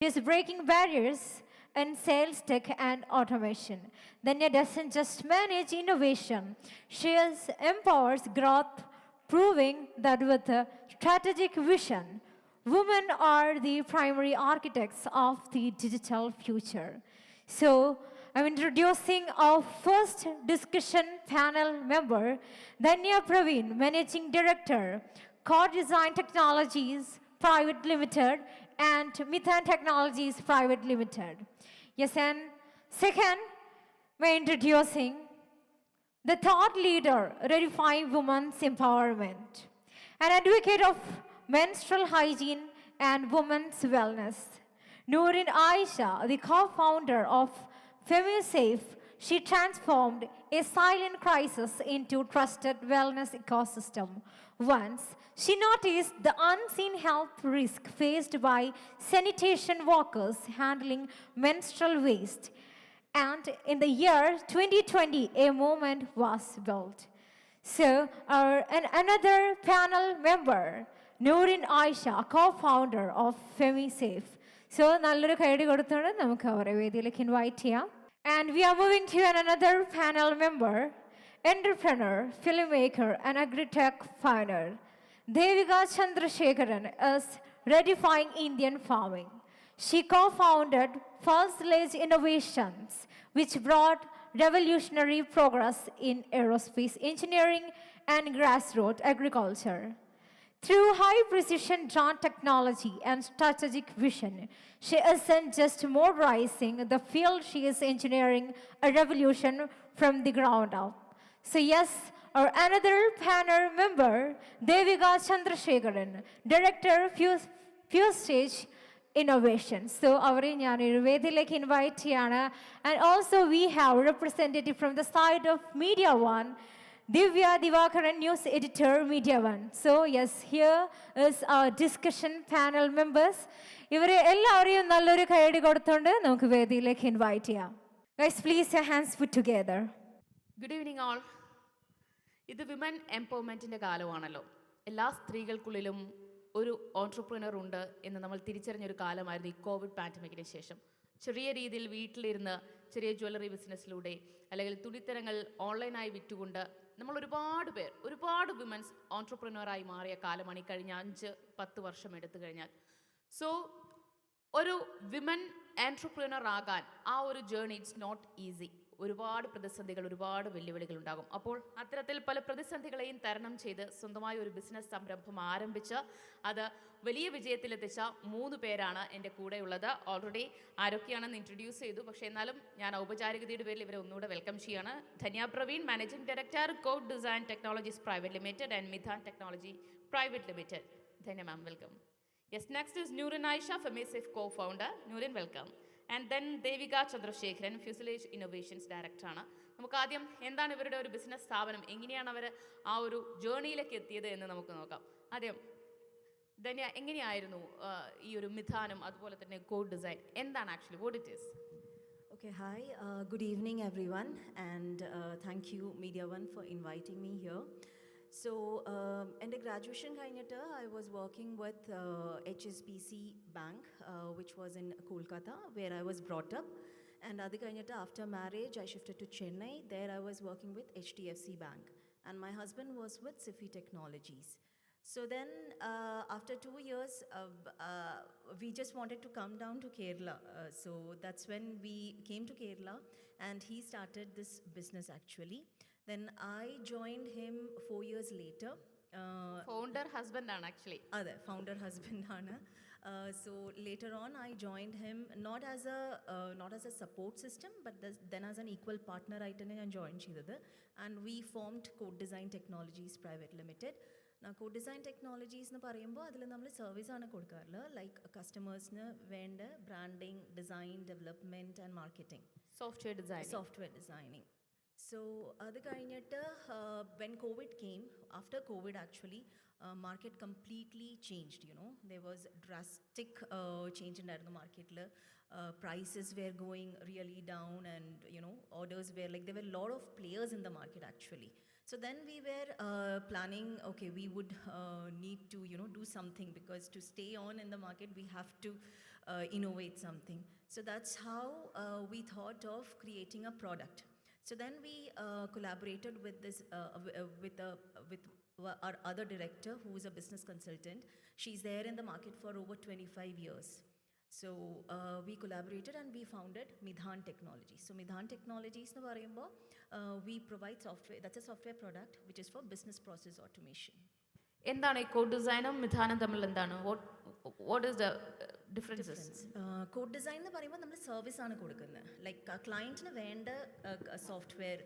She's breaking barriers in sales tech and automation. Danya doesn't just manage innovation, she empowers growth, proving that with a strategic vision, women are the primary architects of the digital future. So, I'm introducing our first discussion panel member, Danya Praveen, Managing Director, Core Design Technologies Private Limited, and Mithan Technologies Private Limited. Yes, and second, we're introducing the thought leader, Redefine Women's Empowerment, an advocate of menstrual hygiene and women's wellness. Noorin Aisha, the co-founder of FemiSafe, she transformed a silent crisis into trusted wellness ecosystem. Once, she noticed the unseen health risk faced by sanitation workers handling menstrual waste. And in the year 2020, a movement was built. So, another panel member, Noorin Aisha, co-founder of FemiSafe. So, നല്ലൊരു കൈയടി കൊടുത്തോണ്ട് നമുക്ക് അവരെ വേദിയിലേക്ക് invite ചെയ്യാം. And we are moving to another panel member, entrepreneur, filmmaker, and agri-tech founder. Devika Chandrasekharan is Redefying Indian Farming. She co-founded First Ledge Innovations, which brought revolutionary progress in aerospace engineering and grassroots agriculture. Through high precision drone technology and strategic vision, she isn't just motorizing the field, she is engineering a revolution from the ground up. So, yes, our another panel member, Devika Chandrasekharan, Director, Pure Stage Innovation. So, അവരെ ഞാൻ ഒരു വേദിയിലേക്ക് invite ചെയ്യാണ്. And also we have a representative from the side of Media One, Divya Divakaran, News Editor, Media One. So, yes, here is our discussion panel members. ഇവരെ എല്ലാവരെയും നല്ലൊരു കൈയടി കൊടുത്തുകൊണ്ട് നമുക്ക് വേദിയിലേക്ക് ഇൻവൈറ്റ് ചെയ്യാം. Guys, please your hands put together. Good evening all. ഇത് women എംപവർമെൻറ്റിൻ്റെ കാലമാണല്ലോ. എല്ലാ സ്ത്രീകൾക്കുള്ളിലും ഒരു ഓൺട്രപ്രീനർ ഉണ്ട് എന്ന് നമ്മൾ തിരിച്ചറിഞ്ഞൊരു കാലമായിരുന്നു ഈ കോവിഡ് പാൻഡമിക്കിന് ശേഷം. ചെറിയ രീതിയിൽ വീട്ടിലിരുന്ന് ചെറിയ ജ്വല്ലറി ബിസിനസ്സിലൂടെ അല്ലെങ്കിൽ തുണിത്തരങ്ങൾ ഓൺലൈനായി വിറ്റുകൊണ്ട് നമ്മൾ ഒരുപാട് വിമൻസ് ഓൺട്രപ്രീനറായി മാറിയ കാലമാണ് ഈ കഴിഞ്ഞ 5-10 വർഷം എടുത്തു കഴിഞ്ഞാൽ. സോ ഒരു വിമൻ ആൻട്രപ്രീനർ ആകാൻ ആ ഒരു ജേർണി ഇറ്റ്സ് നോട്ട് ഈസി. ഒരുപാട് പ്രതിസന്ധികൾ, ഒരുപാട് വെല്ലുവിളികൾ ഉണ്ടാകും. അപ്പോൾ അത്തരത്തിൽ പല പ്രതിസന്ധികളെയും തരണം ചെയ്ത് സ്വന്തമായി ഒരു ബിസിനസ് സംരംഭം ആരംഭിച്ച് അത് വലിയ വിജയത്തിലെത്തിച്ച 3 പേരാണ് എൻ്റെ കൂടെയുള്ളത്. ഓൾറെഡി ആരൊക്കെയാണെന്ന് ഇൻട്രൊഡ്യൂസ് ചെയ്തു, പക്ഷേ എന്നാലും ഞാൻ ഔപചാരികതയുടെ പേരിൽ ഇവരെ ഒന്നുകൂടെ വെൽക്കം ചെയ്യാണ്. Dhanya Praveen, managing director, Code Design Technologies Private Limited and Mithan Technology Private Limited. Dhanya ma'am, welcome. Yes, next is Noorin Aisha, FemiSafe co-founder. Noorin, welcome. And then Devika Chandrasekharan, Fuselage Innovations ഡയറക്ടറാണ്. നമുക്ക് ആദ്യം എന്താണ് ഇവരുടെ ഒരു ബിസിനസ് സ്ഥാപനം, എങ്ങനെയാണ് അവർ ആ ഒരു ജേർണിയിലേക്ക് എത്തിയത് എന്ന് നമുക്ക് നോക്കാം. ആദ്യം ധന്യ, എങ്ങനെയായിരുന്നു ഈ ഒരു മിഥാനും അതുപോലെ തന്നെ കോഡ് ഡിസൈൻ എന്താണ് actually, what it is? Okay, hi, good evening everyone, and thank you Media One for inviting me here. So, in the graduation I was working with HSBC Bank, which was in Kolkata, where I was brought up. And after marriage, I shifted to Chennai. There I was working with HDFC Bank. And my husband was with Sifi Technologies. So then, after 2 years, we just wanted to come down to Kerala. So that's when we came to Kerala, and he started this business actually. Then I joined him 4 years later. Founder husband ആണ് actually. അതെ, founder husband ആണ്. So later on I joined him not as a support system, but then as an equal partner ആയിട്ടാണ് ഞാൻ join ചെയ്തത്. And we formed Code Design Technologies Private Limited. Code Design Technologies എന്ന് പറയുമ്പോൾ അതിൽ നമ്മൾ service ആണ് കൊടുക്കാറുള്ളത്. ലൈക്ക് കസ്റ്റമേഴ്സിന് വേണ്ട branding, design, development and marketing, software designing. So അത് കഴിഞ്ഞിട്ട് when COVID came, after COVID actually, market completely changed, you know. There was drastic change in the market. Prices were going really down, and you know, orders were like, there were a lot of players in the market actually. So then we were planning, okay, we would need to, you know, do something, because to stay on in the market we have to innovate something. So that's how we thought of creating a product. So then we collaborated with this with our other director, who is a business consultant. She's there in the market for over 25 years. So we collaborated and we founded Midhan Technologies. So Midhan Technologies nu parayumbo we provide software. That's a software product which is for business process automation. എന്താണ് ഈ code ഡിസൈനും മിഥാനും തമ്മിൽ എന്താണ്? What is the differences? Code design എന്ന് പറയുമ്പോൾ നമ്മൾ service ആണ് കൊടുക്കുന്നത്. ലൈക്ക് ക്ലയൻറ്റിന് വേണ്ട സോഫ്റ്റ്വെയർ,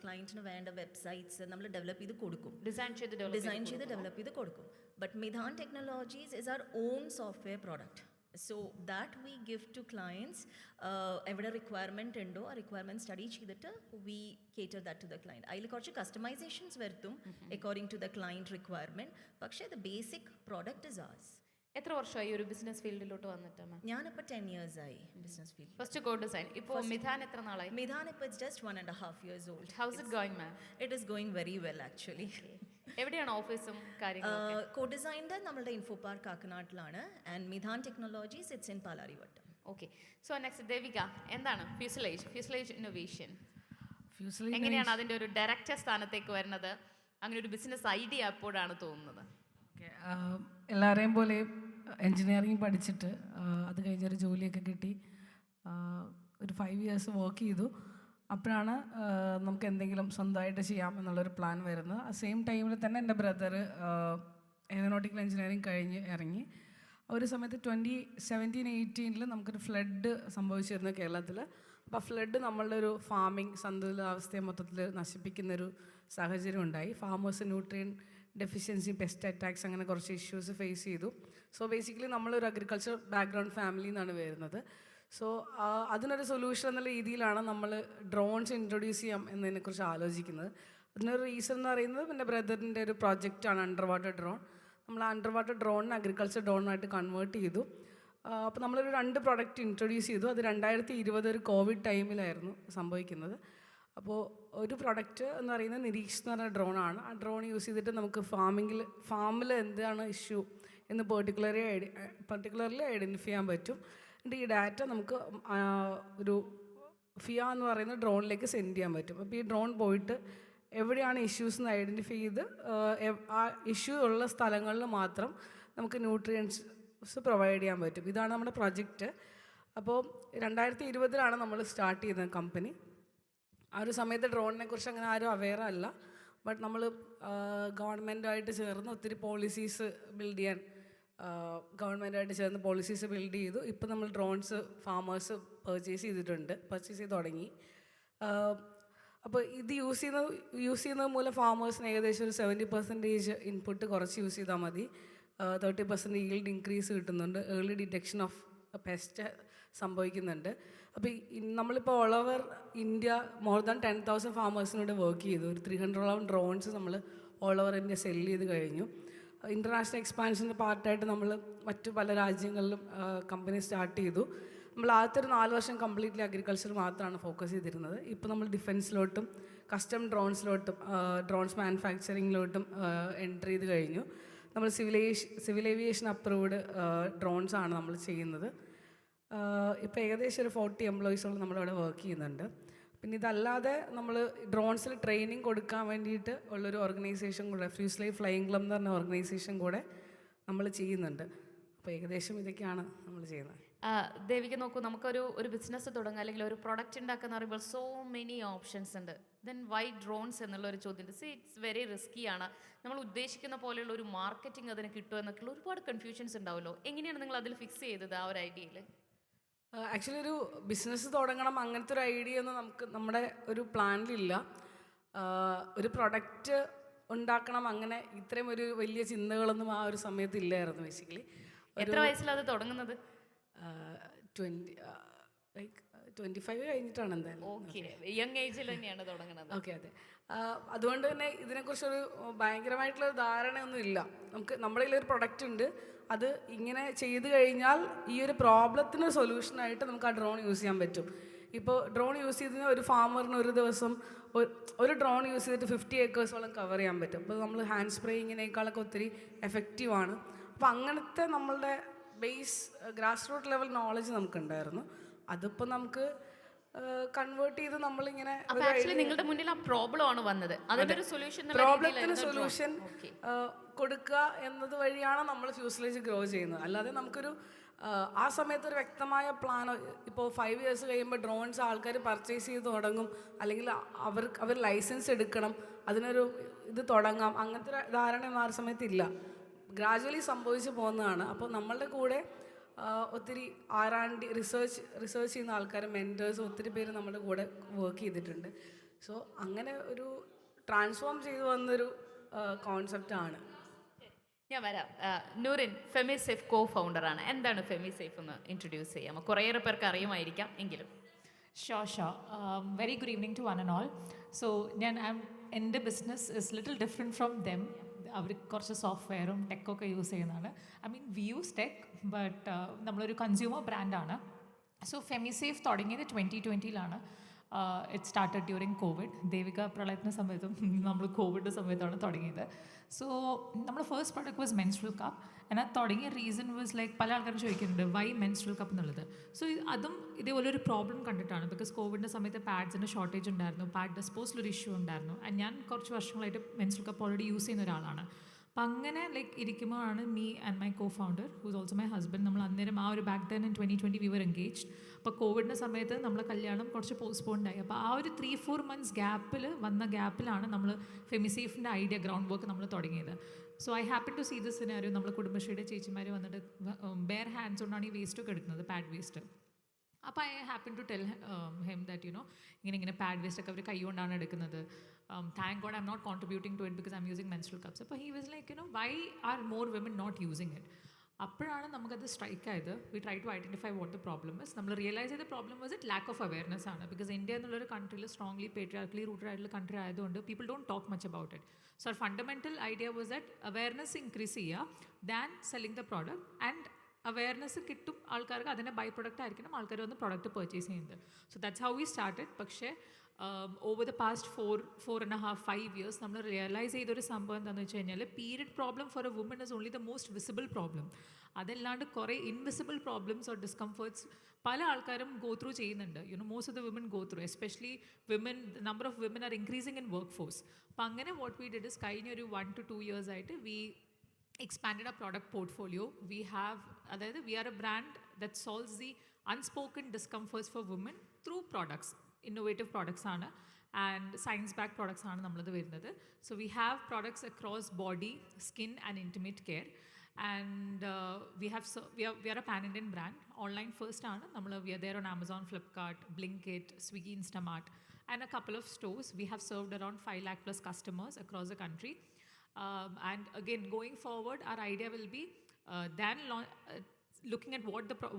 ക്ലയൻറ്റിന് വേണ്ട വെബ്സൈറ്റ്സ് നമ്മൾ ഡെവലപ്പ് ചെയ്ത് കൊടുക്കും, ഡിസൈൻ ചെയ്ത് ഡെവലപ്പ് ചെയ്ത് കൊടുക്കും. But Mithan Technologies is our own software product. So that we give to clients. Evada requirement undo a requirement study cheyidittu we cater that to the client. Ayil korchu customizations varthum according to the client requirement, പക്ഷേ the basic product is ours. എത്ര വർഷമായി ഒരു business ഫീൽഡിലോട്ട് വന്നിട്ട്? ഞാനിപ്പോൾ 10 years ആയി business field. First code design. ഇപ്പോൾ മിഥാൻ എത്ര നാളായി? മിഥാൻ ഇപ്പോൾ it's just 1.5 years old. How's it going, ma'am? It is going very well actually. എവിടെയാണ് ഓഫീസും കാര്യങ്ങളും? കോഡ് ഡിസൈൻ്റെ നമ്മുടെ ഇൻഫോ പാർക്ക് കാക്കനാട്ടിലാണ്, and Mithan Technologies it's in Palarivattom. Okay. So next Devika, എന്താണ് ഫ്യൂസലേജ് ഇന്നോവേഷൻ? ഫ്യൂസലേജ് എങ്ങനെയാണ് അതിൻ്റെ ഒരു ഡയറക്ടർ സ്ഥാനത്തേക്ക് വരുന്നത്? അങ്ങനെ ഒരു ബിസിനസ് ഐഡിയ എപ്പോഴാണ് തോന്നുന്നത്? എല്ലാവരെയും പോലെ എൻജിനീയറിങ് പഠിച്ചിട്ട് അത് കഴിഞ്ഞൊരു ജോലിയൊക്കെ കിട്ടി, ഒരു 5 years വർക്ക് ചെയ്തു. അപ്പോഴാണ് നമുക്ക് എന്തെങ്കിലും സ്വന്തമായിട്ട് ചെയ്യാം എന്നുള്ളൊരു പ്ലാൻ വരുന്നത്. ആ സെയിം ടൈമിൽ തന്നെ എൻ്റെ ബ്രദർ എയറോനോട്ടിക്കൽ എഞ്ചിനീയറിങ് കഴിഞ്ഞ് ഇറങ്ങി. ഒരു സമയത്ത് 2017-18 നമുക്കൊരു ഫ്ലഡ് സംഭവിച്ചിരുന്നു കേരളത്തിൽ. അപ്പോൾ ആ ഫ്ലഡ് നമ്മളുടെ ഒരു ഫാമിംഗ് സന്തുലിതാവസ്ഥയെ മൊത്തത്തിൽ നശിപ്പിക്കുന്നൊരു സാഹചര്യം ഉണ്ടായി. Farmers nutrient deficiency, pest attacks, അങ്ങനെ കുറച്ച് ഇഷ്യൂസ് ഫേസ് ചെയ്തു. സോ ബേസിക്കലി നമ്മളൊരു അഗ്രികൾച്ചർ ബാക്ക്ഗ്രൗണ്ട് ഫാമിലിയിൽ നിന്നാണ് വരുന്നത്. സോ അതിനൊരു സൊല്യൂഷൻ എന്നുള്ള രീതിയിലാണ് നമ്മൾ ഡ്രോൺസ് ഇൻട്രൊഡ്യൂസ് ചെയ്യാം എന്നതിനെക്കുറിച്ച് ആലോചിക്കുന്നത്. അതിനൊരു റീസൺ എന്ന് പറയുന്നത് എൻ്റെ ബ്രദറിൻ്റെ ഒരു പ്രോജക്റ്റാണ് അണ്ടർ വാട്ടർ ഡ്രോൺ. നമ്മൾ അണ്ടർ വാട്ടർ ഡ്രോണിനെ അഗ്രികൾച്ചർ ഡ്രോണായിട്ട് കൺവേർട്ട് ചെയ്തു. അപ്പോൾ നമ്മളൊരു 2 പ്രോഡക്റ്റ് ഇൻട്രൊഡ്യൂസ് ചെയ്തു. അത് 2020 ഒരു കോവിഡ് ടൈമിലായിരുന്നു സംഭവിക്കുന്നത്. അപ്പോൾ ഒരു പ്രൊഡക്റ്റ് എന്ന് പറയുന്നത് നിരീക്ഷ് എന്ന് പറഞ്ഞ ഡ്രോണാണ്. ആ ഡ്രോൺ യൂസ് ചെയ്തിട്ട് നമുക്ക് ഫാമിൽ എന്താണ് ഇഷ്യൂ എന്ന് പെർട്ടിക്കുലർലി ഐഡൻറ്റിഫൈ ചെയ്യാൻ പറ്റും. എന്നിട്ട് ഈ ഡാറ്റ നമുക്ക് ഒരു ഫിയ എന്ന് പറയുന്ന ഡ്രോണിലേക്ക് സെൻഡ് ചെയ്യാൻ പറ്റും. അപ്പോൾ ഈ ഡ്രോൺ പോയിട്ട് എവിടെയാണ് ഇഷ്യൂസ് എന്ന് ഐഡൻറ്റിഫൈ ചെയ്ത് ആ ഇഷ്യൂ ഉള്ള സ്ഥലങ്ങളിൽ മാത്രം നമുക്ക് ന്യൂട്രിയൻസ് പ്രൊവൈഡ് ചെയ്യാൻ പറ്റും. ഇതാണ് നമ്മുടെ പ്രൊജക്റ്റ്. അപ്പോൾ 2020 നമ്മൾ സ്റ്റാർട്ട് ചെയ്തത് കമ്പനി. ആ ഒരു സമയത്ത് ഡ്രോണിനെ കുറിച്ച് അങ്ങനെ ആരും അവെയർ അല്ല. ബട്ട് നമ്മൾ ഗവൺമെൻറ്റുമായിട്ട് ചേർന്ന് ഒത്തിരി പോളിസീസ് ബിൽഡ് ചെയ്യാൻ ഗവൺമെൻറ്റുമായിട്ട് ചേർന്ന് പോളിസീസ് ബിൽഡ് ചെയ്തു. ഇപ്പം നമ്മൾ ഡ്രോൺസ് ഫാമേഴ്സ് പർച്ചേസ് ചെയ്ത് തുടങ്ങി. അപ്പോൾ ഇത് യൂസ് ചെയ്യുന്നത് മൂലം ഫാമേഴ്സിന് ഏകദേശം ഒരു 70% ഇൻപുട്ട് കുറച്ച് യൂസ് ചെയ്താൽ മതി. 30% yield ഇൻക്രീസ് കിട്ടുന്നുണ്ട്. ഏർലി ഡിറ്റക്ഷൻ ഓഫ് പെസ്റ്റ് സംഭവിക്കുന്നുണ്ട്. അപ്പോൾ നമ്മളിപ്പോൾ all over India more than 10,000 ഫാമേഴ്സിനോട് വർക്ക് ചെയ്തു. ഒരു 300ഓളം ഡ്രോൺസ് നമ്മൾ ഓൾ ഓവർ ഇന്ത്യ സെല്ല് ചെയ്ത് കഴിഞ്ഞു. ഇൻ്റർനാഷണൽ എക്സ്പാൻഷൻ്റെ പാർട്ടായിട്ട് നമ്മൾ മറ്റു പല രാജ്യങ്ങളിലും കമ്പനി സ്റ്റാർട്ട് ചെയ്തു. നമ്മൾ ആദ്യത്തെ ഒരു 4 വർഷം കംപ്ലീറ്റ്ലി അഗ്രികൾച്ചർ മാത്രമാണ് ഫോക്കസ് ചെയ്തിരുന്നത്. ഇപ്പോൾ നമ്മൾ ഡിഫൻസിലോട്ടും കസ്റ്റം ഡ്രോൺസിലോട്ടും ഡ്രോൺസ് മാനുഫാക്ചറിങ്ങിലോട്ടും എൻ്റർ ചെയ്ത് കഴിഞ്ഞു. നമ്മൾ സിവിൽ ഏവിയേഷൻ അപ്രൂവ്ഡ് ഡ്രോൺസ് ആണ് നമ്മൾ ചെയ്യുന്നത്. ഇപ്പോൾ ഏകദേശം ഒരു 40 എംപ്ലോയീസോളം നമ്മളിവിടെ വർക്ക് ചെയ്യുന്നുണ്ട്. പിന്നെ ഇതല്ലാതെ നമ്മൾ ഡ്രോൺസിൽ ട്രെയിനിങ് കൊടുക്കാൻ വേണ്ടിയിട്ട് ഉള്ളൊരു ഓർഗനൈസേഷൻ കൂടെ, ഫ്യൂസലേജ് ഫ്ലൈയിങ് ക്ലബ് എന്ന് പറഞ്ഞ ഓർഗനൈസേഷൻ കൂടെ നമ്മൾ ചെയ്യുന്നുണ്ട്. അപ്പോൾ ഏകദേശം ഇതൊക്കെയാണ് നമ്മൾ ചെയ്യുന്നത്. ദേവിക നോക്കൂ, നമുക്കൊരു ബിസിനസ് തുടങ്ങുക അല്ലെങ്കിൽ ഒരു പ്രൊഡക്റ്റ് ഉണ്ടാക്കുന്ന പറയുമ്പോൾ സോ മെനി ഓപ്ഷൻസ് ഉണ്ട്. ദെൻ വൈ ഡ്രോൺസ് എന്നുള്ളൊരു ചോദ്യമുണ്ട്. ഇറ്റ്സ് വെരി റിസ്കി ആണ്. നമ്മൾ ഉദ്ദേശിക്കുന്ന പോലെയുള്ള ഒരു മാർക്കറ്റിംഗ് അതിന് കിട്ടുമോ എന്നൊക്കെയുള്ള ഒരുപാട് കൺഫ്യൂഷൻസ് ഉണ്ടാവുമല്ലോ. എങ്ങനെയാണ് നിങ്ങൾ അതിൽ ഫിക്സ് ചെയ്തത് ആ ഒരു ഐഡിയയിൽ? ആക്ച്വലി ഒരു ബിസിനസ് തുടങ്ങണം അങ്ങനത്തെ ഒരു ഐഡിയ ഒന്നും നമുക്ക് നമ്മുടെ ഒരു പ്ലാനിലില്ല. ഒരു പ്രൊഡക്റ്റ് ഉണ്ടാക്കണം അങ്ങനെ ഇത്രയും ഒരു വലിയ ചിന്തകളൊന്നും ആ ഒരു സമയത്ത് ഇല്ലായിരുന്നു. ബേസിക്കലി എത്ര വയസ്സിലത് തുടങ്ങുന്നത്? 25 കഴിഞ്ഞിട്ടാണ് എന്തായാലും. ഓക്കെ, യങ് ഏജിൽ തന്നെയാണ് തുടങ്ങുന്നത്. ഓക്കെ, അതെ. അതുകൊണ്ട് തന്നെ ഇതിനെക്കുറിച്ചൊരു ഭയങ്കരമായിട്ടുള്ളൊരു ധാരണയൊന്നും ഇല്ല. നമുക്ക് നമ്മുടെ കയ്യിലൊരു പ്രൊഡക്റ്റ് ഉണ്ട്, അത് ഇങ്ങനെ ചെയ്ത് കഴിഞ്ഞാൽ ഈ ഒരു പ്രോബ്ലത്തിന് സൊല്യൂഷനായിട്ട് നമുക്ക് ആ ഡ്രോൺ യൂസ് ചെയ്യാൻ പറ്റും. ഇപ്പോൾ ഡ്രോൺ യൂസ് ചെയ്ത് ഒരു ഫാമറിന് ഒരു ദിവസം ഒരു ഡ്രോൺ യൂസ് ചെയ്തിട്ട് 50 ഏക്കേഴ്സോളം കവർ ചെയ്യാൻ പറ്റും. അപ്പോൾ നമ്മൾ ഹാൻഡ് സ്പ്രേയിങ്ങിനേക്കാളൊക്കെ ഒത്തിരി എഫക്റ്റീവാണ്. അപ്പോൾ അങ്ങനത്തെ നമ്മളുടെ ഗ്രാസ് റൂട്ട് ലെവൽ നോളജ് നമുക്കുണ്ടായിരുന്നു. അതിപ്പോൾ നമുക്ക് കൺവേർട്ട് ചെയ്ത് നമ്മളിങ്ങനെ അപ്പൊ ആക്ച്വലി നിങ്ങളുടെ മുന്നിൽ ആ പ്രോബ്ലം ആണ് വന്നത്, അതിനൊരു സൊല്യൂഷൻ പ്രോബ്ലത്തിന് സൊല്യൂഷൻ കൊടുക്കുക എന്നത് വഴിയാണ് നമ്മൾ ഫ്യൂസലേജ് ഗ്രോ ചെയ്യുന്നത്. അല്ലാതെ നമുക്കൊരു ആ സമയത്ത് ഒരു വ്യക്തമായ പ്ലാൻ, ഇപ്പോൾ 5 years കഴിയുമ്പോൾ ഡ്രോൺസ് ആൾക്കാർ പർച്ചേസ് ചെയ്ത് തുടങ്ങും, അല്ലെങ്കിൽ അവർ ലൈസൻസ് എടുക്കണം, അതിനൊരു ഇത് തുടങ്ങാം, അങ്ങനത്തെ ഒരു ധാരണയൊന്നും ആ സമയത്തില്ല. ഗ്രാജുവലി സംഭവിച്ചു പോകുന്നതാണ്. അപ്പോൾ നമ്മളുടെ കൂടെ ഒത്തിരി റിസർച്ച് ചെയ്യുന്ന ആൾക്കാർ, മെൻറ്റേഴ്സ് ഒത്തിരി പേര് നമ്മുടെ കൂടെ വർക്ക് ചെയ്തിട്ടുണ്ട്. സോ അങ്ങനെ ഒരു ട്രാൻസ്ഫോം ചെയ്തു വന്നൊരു കോൺസെപ്റ്റാണ്. ഞാൻ വരാം. നൂറിൻ ഫെമിസേഫ് കോ ഫൗണ്ടറാണ്. എന്താണ് ഫെമിസേഫ് എന്ന് ഇൻട്രൊഡ്യൂസ് ചെയ്യാമോ? കുറേയേറെ പേർക്ക് അറിയുമായിരിക്കാം എങ്കിലും. Sure. Very good evening to one and all. So, എൻ്റെ business is little different from them. അവർ കുറച്ച് സോഫ്റ്റ്വെയറും ടെക്കൊക്കെ യൂസ് ചെയ്യുന്നതാണ്. I mean we use tech, but നമ്മളൊരു കൺസ്യൂമർ ബ്രാൻഡാണ്. സോ ഫെമിസേഫ് തുടങ്ങിയത് 2020 it started during Covid. Devika പ്രളയത്തിൻ്റെ സമയത്തും നമ്മൾ കോവിഡിൻ്റെ സമയത്താണ് തുടങ്ങിയത്. സോ നമ്മുടെ first product was menstrual cup. എന്നാൽ തുടങ്ങിയ റീസൺ വാസ് ലൈക്ക് പല ആൾക്കാരും ചോദിക്കുന്നുണ്ട് വൈ മെൻസ്ട്രൽ കപ്പ് എന്നുള്ളത്. സോ അതും ഇതേപോലെ ഒരു പ്രോബ്ലം കണ്ടിട്ടാണ്. ബിക്കോസ് കോവിഡിൻ്റെ സമയത്ത് പാഡ്സിൻ്റെ ഷോർട്ടേജ് ഉണ്ടായിരുന്നു, പാഡ് ഡിസ്പോസലൊരു ഇഷ്യൂ ഉണ്ടായിരുന്നു. ആൻഡ് ഞാൻ കുറച്ച് വർഷങ്ങളായിട്ട് മെൻസ്ട്രൽ കപ്പ് ഓൾറെഡി യൂസ് ചെയ്യുന്ന ഒരാളാണ്. അപ്പം അങ്ങനെ ലൈക്ക് ഇരിക്കുമ്പോഴാണ് me and my co founder who's also my husband, നമ്മൾ അന്നേരം ആ ഒരു back then in 2020 we were engaged. അപ്പോൾ കോവിഡിൻ്റെ സമയത്ത് നമ്മളെ കല്യാണം കുറച്ച് പോസ്റ്റ്പോണ്ടായി. അപ്പോൾ ആ ഒരു 3-4 months ഗ്യാപ്പിലാണ് നമ്മൾ ഫെമിസേഫിൻ്റെ ഐഡിയ ഗ്രൗണ്ട് വർക്ക് നമ്മൾ തുടങ്ങിയത്. So I happen to see this scenario. നമ്മൾ കുടുംബശ്രീയുടെ ചേച്ചിമാർ വന്നിട്ട് ബെയർ ഹാൻഡ്സ് കൊണ്ടാണ് ഈ വേസ്റ്റൊക്കെ എടുക്കുന്നത്, പാഡ് വേസ്റ്റ്. അപ്പോൾ I happen to tell him that ഇങ്ങനെ പാഡ് വേസ്റ്റ് ഒക്കെ അവർ കൈ കൊണ്ടാണ് എടുക്കുന്നത്. Thank God I'm not contributing to it because I'm using menstrual cups. അപ്പോൾ he was like, why are more women not using it? അപ്പോഴാണ് നമുക്കത് സ്ട്രൈക്ക് ആയത്. We try to identify what the problem is. നമ്മൾ realise ചെയ്ത problem was it lack of awareness ആണ്. Because India എന്നുള്ളൊരു കൺട്രിയിൽ strongly patriarchally rooted ആയിട്ടുള്ള country ആയതുകൊണ്ട് people don't talk much about it. So our fundamental idea was that awareness increase ചെയ്യുക than selling the product. And awareness കിട്ടും ആൾക്കാർക്ക്, അതിൻ്റെ buy product ആയിരിക്കണം ആൾക്കാർ വന്ന് പ്രൊഡക്റ്റ് പർച്ചേസ് ചെയ്യുന്നത്. So that's how we started. പക്ഷേ ഓവർ ദ പാസ്റ്റ് 4.5 years നമ്മൾ റിയലൈസ് ചെയ്തൊരു സംഭവം എന്താണെന്ന് വെച്ച് കഴിഞ്ഞാൽ period problem for a woman is only the most visible problem. അതല്ലാണ്ട് കുറേ ഇൻവിസിബിൾ പ്രോബ്ലംസ് ഓർ ഡിസ്കംഫേർട്സ് പല ആൾക്കാരും ഗോ ത്രൂ ചെയ്യുന്നുണ്ട്. Most of the women go through, especially women, number of women are increasing in work force. അപ്പം അങ്ങനെ what we did is കഴിഞ്ഞ ഒരു 1 to 2 years ആയിട്ട് V expanded our product portfolio. We are a brand that solves the unspoken discomforts for women through products. Innovative products ആണ് and science back products ആണ് നമ്മളത് വരുന്നത്. So we have products across body, skin and intimate care. And we are a pan Indian brand. Online first ആണ് നമ്മൾ. We are there on Amazon, Flipkart, Blinkit, Swiggy, Instamart and a couple of stores. We have served around 5 lakh plus customers across the country. And again, going forward, our idea will be looking at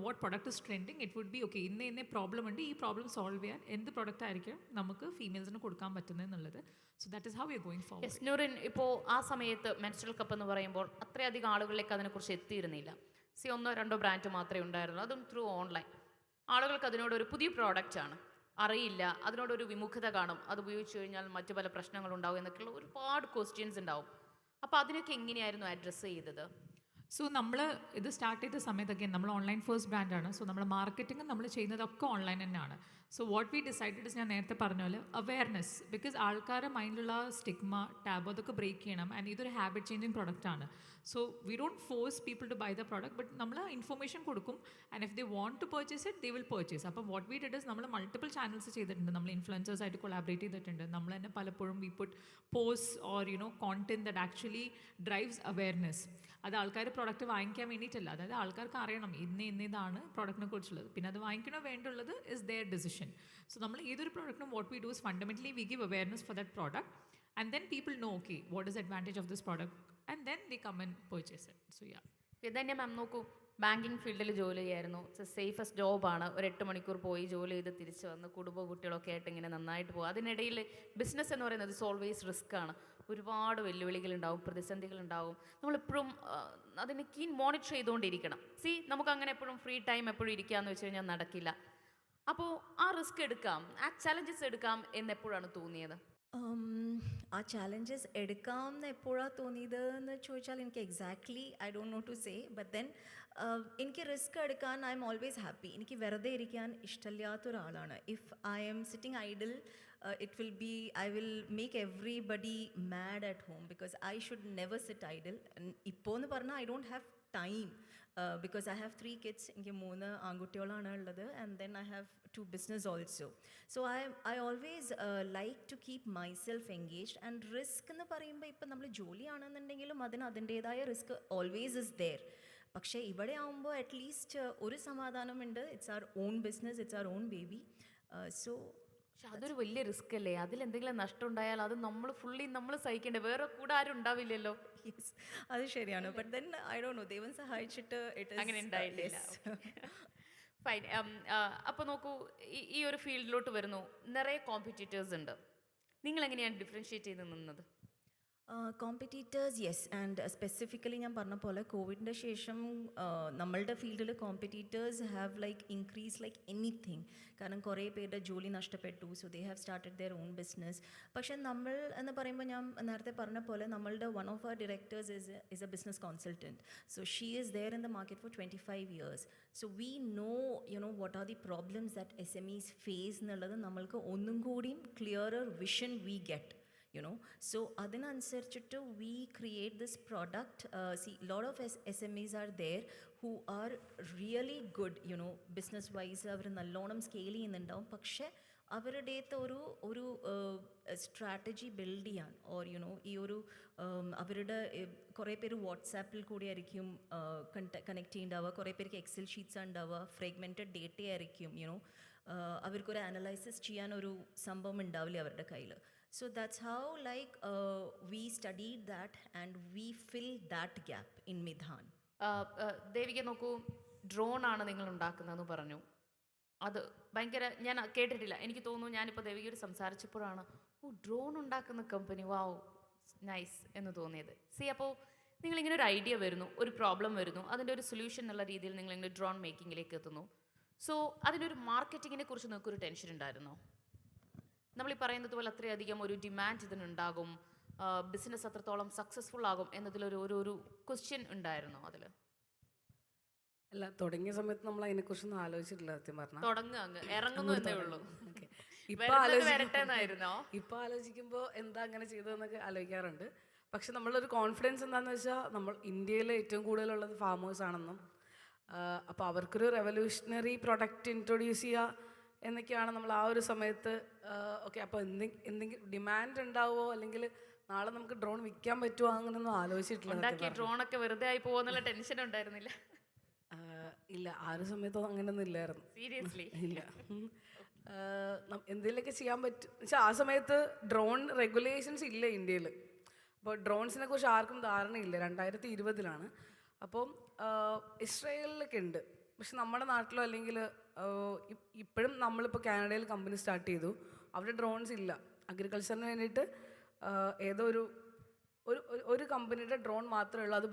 what product is trending. It would be okay, inne problem ഉണ്ട്, ഈ problem solve ചെയ്യാൻ എന്ത് product ആയിരിക്കും നമുക്ക് ഫീമെയിൽസിന് കൊടുക്കാൻ പറ്റുന്നതെന്നുള്ളത്. So that is how we are going forward. Yes Noorin, ഇപ്പോൾ ആ സമയത്ത് മെൻസ്ട്രൽ കപ്പ് എന്ന് പറയുമ്പോൾ അത്രയധികം ആളുകളിലേക്ക് അതിനെക്കുറിച്ച് എത്തിയിരുന്നില്ല. 1-2 ബ്രാൻഡ് മാത്രമേ ഉണ്ടായിരുന്നു, അതും ത്രൂ ഓൺലൈൻ. ആളുകൾക്ക് അതിനോടൊരു പുതിയ പ്രോഡക്റ്റാണ്, അറിയില്ല, അതിനോടൊരു വിമുഖത കാണും, അത് ഉപയോഗിച്ച് കഴിഞ്ഞാൽ മറ്റു പല പ്രശ്നങ്ങളുണ്ടാവും എന്നൊക്കെയുള്ള ഒരുപാട് ക്വസ്റ്റ്യൻസ് ഉണ്ടാവും. അപ്പോൾ അതിനൊക്കെ എങ്ങനെയായിരുന്നു അഡ്രസ്സ് ചെയ്തത്? സോ നമ്മൾ ഇത് സ്റ്റാർട്ട് ചെയ്ത സമയത്തൊക്കെ നമ്മൾ ഓൺലൈൻ ഫസ്റ്റ് ബ്രാൻഡാണ്. സോ നമ്മൾ മാർക്കറ്റിംഗ് നമ്മൾ ചെയ്യുന്നതൊക്കെ ഓൺലൈൻ തന്നെയാണ്. So what we decided is, ഞാൻ നേരത്തെ പറഞ്ഞ പോലെ അവയർനെസ്. ബിക്കോസ് ആൾക്കാരുടെ മൈൻഡിലുള്ള സ്റ്റിഗ്മ, ടാബ് അതൊക്കെ ബ്രേക്ക് ചെയ്യണം. ആൻഡ് ഇതൊരു ഹാബിറ്റ് ചേഞ്ചിങ് പ്രൊഡക്റ്റാണ്. So we don't force people to buy the product, but നമ്മൾ ഇൻഫർമേഷൻ കൊടുക്കും. And if they want to purchase it, they will purchase. അപ്പം വാട്ട് വി ഡിഡ് ഇസ്, നമ്മൾ multiple channels ചെയ്തിട്ടുണ്ട്. നമ്മൾ influencers ആയിട്ട് collaborate ചെയ്തിട്ടുണ്ട്. നമ്മൾ തന്നെ പലപ്പോഴും we put post or content that actually drives awareness. അത് ആൾക്കാർ പ്രോഡക്റ്റ് വാങ്ങിക്കാൻ വേണ്ടിയിട്ടല്ല, അതായത് ആൾക്കാർക്ക് അറിയണം ഇതാണ് പ്രോഡക്റ്റിനെ കുറിച്ചുള്ളത്. പിന്നെ അത് വാങ്ങിക്കണോ വേണ്ടുള്ളത് ഇസ് ദെയർ ഡിസിഷൻ. സോ നമ്മൾ ഏതൊരു പ്രോഡക്റ്റിനും what we do is fundamentally we give awareness for that product and then people know okay what is advantage of this product and then they come and purchase it. So yeah, ഇതന്നെ ma'am നോക്കൂ, banking ഫീൽഡിൽ ജോലി ചെയ്യായിരുന്നു. Safest ജോബാണ്. ഒരു 8 മണിക്കൂർ പോയി ജോലി ചെയ്ത് തിരിച്ച് വന്ന് കുടുംബ കുട്ടികളൊക്കെ ആയിട്ട് ഇങ്ങനെ നന്നായിട്ട് പോകും. അതിനിടയിൽ ബിസിനസ് എന്ന് പറയുന്നത് ഇറ്റ്സ് ഓൾവേസ് റിസ്ക് ആണ്. ഒരുപാട് വെല്ലുവിളികളുണ്ടാവും, പ്രതിസന്ധികളുണ്ടാവും. നമ്മളെപ്പോഴും അതിനെ കീൻ മോണിറ്റർ ചെയ്തുകൊണ്ടിരിക്കണം. നമുക്ക് അങ്ങനെ എപ്പോഴും ഫ്രീ ടൈം എപ്പോഴും ഇരിക്കാമെന്ന് വെച്ച് കഴിഞ്ഞാൽ നടക്കില്ല. അപ്പോൾ ആ റിസ്ക് എടുക്കാം, ആ ചലഞ്ചസ് എടുക്കാം എന്നെപ്പോഴാണ് തോന്നിയത്? ആ ചാലഞ്ചസ് എടുക്കാമെന്ന് എപ്പോഴാണ് തോന്നിയത് എന്ന് ചോദിച്ചാൽ എനിക്ക് exactly I don't know to say but then എനിക്ക് റിസ്ക് എടുക്കാൻ ഐ എം ഓൾവേസ് ഹാപ്പി. എനിക്ക് വെറുതെ ഇരിക്കാൻ ഇഷ്ടമില്ലാത്ത ഒരാളാണ്. If I am sitting idle it will be I will make everybody mad at home because I should never sit idle. ഇപ്പോൾ എന്ന് പറഞ്ഞാൽ I don't have time because I have 3 kids. എനിക്ക് 3 ആൺകുട്ടികളാണ് ഉള്ളത് and then I have 2 business also. So I always like to keep myself engaged and risk എന്ന് പറയുമ്പോൾ ഇപ്പം നമ്മൾ ജോലിയാണെന്നുണ്ടെങ്കിലും അതിന് അതിൻ്റേതായ റിസ്ക് ഓൾവേസ് ഇസ് ദെയർ. പക്ഷേ ഇവിടെ ആകുമ്പോൾ അറ്റ്ലീസ്റ്റ് ഒരു സമാധാനമുണ്ട്. It's our own business, it's our own baby. So പക്ഷെ അതൊരു വലിയ റിസ്ക് അല്ലേ? അതിലെന്തെങ്കിലും നഷ്ടം ഉണ്ടായാൽ അത് നമ്മൾ സഹിക്കേണ്ടേ, വേറെ കൂടെ ആരും ഉണ്ടാവില്ലല്ലോ. യെസ്, അത് ശരിയാണ്. But then I don't no, ദൈവം സഹായിച്ചിട്ട് അങ്ങനെ ഉണ്ടായിട്ടില്ല. ഫൈൻ. അപ്പോൾ നോക്കൂ, ഈ ഒരു ഫീൽഡിലോട്ട് വരുന്നു, നിറയെ കോമ്പറ്റീറ്റേഴ്സ് ഉണ്ട്. നിങ്ങൾ എങ്ങനെയാണ് ഡിഫറൻഷ്യേറ്റ് ചെയ്ത് നിന്നത്? കോമ്പറ്റീറ്റേഴ്സ് യെസ്, ആൻഡ് സ്പെസിഫിക്കലി ഞാൻ പറഞ്ഞ പോലെ കോവിഡിൻ്റെ ശേഷം നമ്മളുടെ ഫീൽഡിൽ competitors have like increase like anything. കാരണം കുറേ പേരുടെ ജോലി നഷ്ടപ്പെട്ടു. So they have started their own business. പക്ഷേ നമ്മൾ എന്ന് പറയുമ്പോൾ ഞാൻ നേരത്തെ പറഞ്ഞ പോലെ നമ്മളുടെ one of our directors is a business consultant. So she is there in the market for 25 years. So we know what are the problems that SMEs face എന്നുള്ളത് നമ്മൾക്ക് ഒന്നും കൂടിയും clearer vision we get. So adinansarichittu we create this product. See, lot of SMEs are there who are really good, business wise അവർ നല്ലോണം scale ചെയ്യുന്നുണ്ടാവും. പക്ഷേ അവരുടേത്തെ ഒരു strategy build ചെയ്യാൻ or ഈ ഒരു അവരുടെ കുറേ പേര് വാട്സാപ്പിൽ കൂടി ആയിരിക്കും കണക്ട് ചെയ്യുന്നുണ്ടാവുക, കുറേ പേർക്ക് എക്സൽ ഷീറ്റ്സ് ഉണ്ടാവുക, ഫ്രാഗ്മെൻറ്റഡ് ഡേറ്റ ആയിരിക്കും, അവർക്കൊരു അനലൈസിസ് ചെയ്യാനൊരു സംഭവം ഉണ്ടാവില്ല അവരുടെ കയ്യിൽ. So that's how we studied that and we filled that gap in Midhan. Devika നോക്കൂ, ഡ്രോൺ ആണ് നിങ്ങൾ ഉണ്ടാക്കുന്നതെന്ന് പറഞ്ഞു. അത് ഭയങ്കര, ഞാൻ കേട്ടിട്ടില്ല. എനിക്ക് തോന്നുന്നു ഞാനിപ്പോൾ ദേവികയോട് സംസാരിച്ചപ്പോഴാണ് ഡ്രോൺ ഉണ്ടാക്കുന്ന കമ്പനി, വാവ് നൈസ് എന്ന് തോന്നിയത്. അപ്പോൾ നിങ്ങളിങ്ങനെ ഒരു ഐഡിയ വരുന്നു, ഒരു പ്രോബ്ലം വരുന്നു, അതിൻ്റെ ഒരു സൊല്യൂഷൻ എന്നുള്ള രീതിയിൽ നിങ്ങളിങ്ങനെ ഡ്രോൺ മേക്കിങ്ങിലേക്ക് എത്തുന്നു. സോ അതിൻ്റെ ഒരു മാർക്കറ്റിങ്ങിനെ കുറിച്ച് നിങ്ങൾക്കൊരു ടെൻഷൻ ഉണ്ടായിരുന്നോ? നമ്മൾ ഈ പറയുന്നത് പോലെ അത്രയധികം ഒരു ഡിമാൻഡ് ഇതിനുണ്ടാകും, ബിസിനസ് അത്രത്തോളം സക്സസ്ഫുൾ ആകും എന്നതിലൊരു ക്വസ്റ്റ്യൻ ഉണ്ടായിരുന്നോ അതിൽ? അല്ല, തുടങ്ങിയ സമയത്ത് നമ്മൾ അതിനെക്കുറിച്ചൊന്നും ആലോചിച്ചിട്ടില്ല സത്യം പറഞ്ഞാൽ. ഇറങ്ങുന്നു എന്നേ ഉള്ളൂ. ഇപ്പൊ ആലോചിക്കുമ്പോൾ എന്താ അങ്ങനെ ചെയ്തതെന്നൊക്കെ ആലോചിക്കാറുണ്ട്. പക്ഷെ നമ്മളൊരു കോൺഫിഡൻസ് എന്താണെന്ന് വെച്ചാൽ നമ്മൾ ഇന്ത്യയിൽ ഏറ്റവും കൂടുതലുള്ളത് ഫാമേഴ്സ് ആണെന്നും അപ്പോൾ അവർക്കൊരു റെവല്യൂഷണറി പ്രൊഡക്റ്റ് ഇൻട്രൊഡ്യൂസ് ചെയ്യുക എന്നൊക്കെയാണ് നമ്മൾ ആ ഒരു സമയത്ത്. ഓക്കെ, അപ്പോൾ എന്തെങ്കിലും ഡിമാൻഡ് ഉണ്ടാവുമോ അല്ലെങ്കിൽ നാളെ നമുക്ക് ഡ്രോൺ വിൽക്കാൻ പറ്റുമോ അങ്ങനെയൊന്നും ആലോചിച്ചിട്ടില്ല. ഡ്രോണൊക്കെ വെറുതെ ആയി പോകുന്നുള്ള ടെൻഷൻ ഉണ്ടായിരുന്നില്ല? ഇല്ല, ആ ഒരു സമയത്തൊന്നും അങ്ങനെയൊന്നും ഇല്ലായിരുന്നു. സീരിയസ്ലി ഇല്ല. എന്തെങ്കിലുമൊക്കെ ചെയ്യാൻ പറ്റും വെച്ചാൽ ആ സമയത്ത് ഡ്രോൺ റെഗുലേഷൻസ് ഇല്ല ഇന്ത്യയിൽ. അപ്പോൾ ഡ്രോൺസിനെ കുറിച്ച് ആർക്കും ധാരണയില്ല. 2020 അപ്പം ഇസ്രായേലിലൊക്കെ ഉണ്ട്, പക്ഷെ നമ്മുടെ നാട്ടിലോ അല്ലെങ്കിൽ ഇപ്പോഴും നമ്മളിപ്പോൾ കാനഡയിൽ കമ്പനി സ്റ്റാർട്ട് ചെയ്തു, അവിടെ ഡ്രോൺസ് ഇല്ല. അഗ്രികൾച്ചറിന് വേണ്ടിയിട്ട് ഏതോ ഒരു കമ്പനിയുടെ ഡ്രോൺ മാത്രമേ ഉള്ളൂ. അത്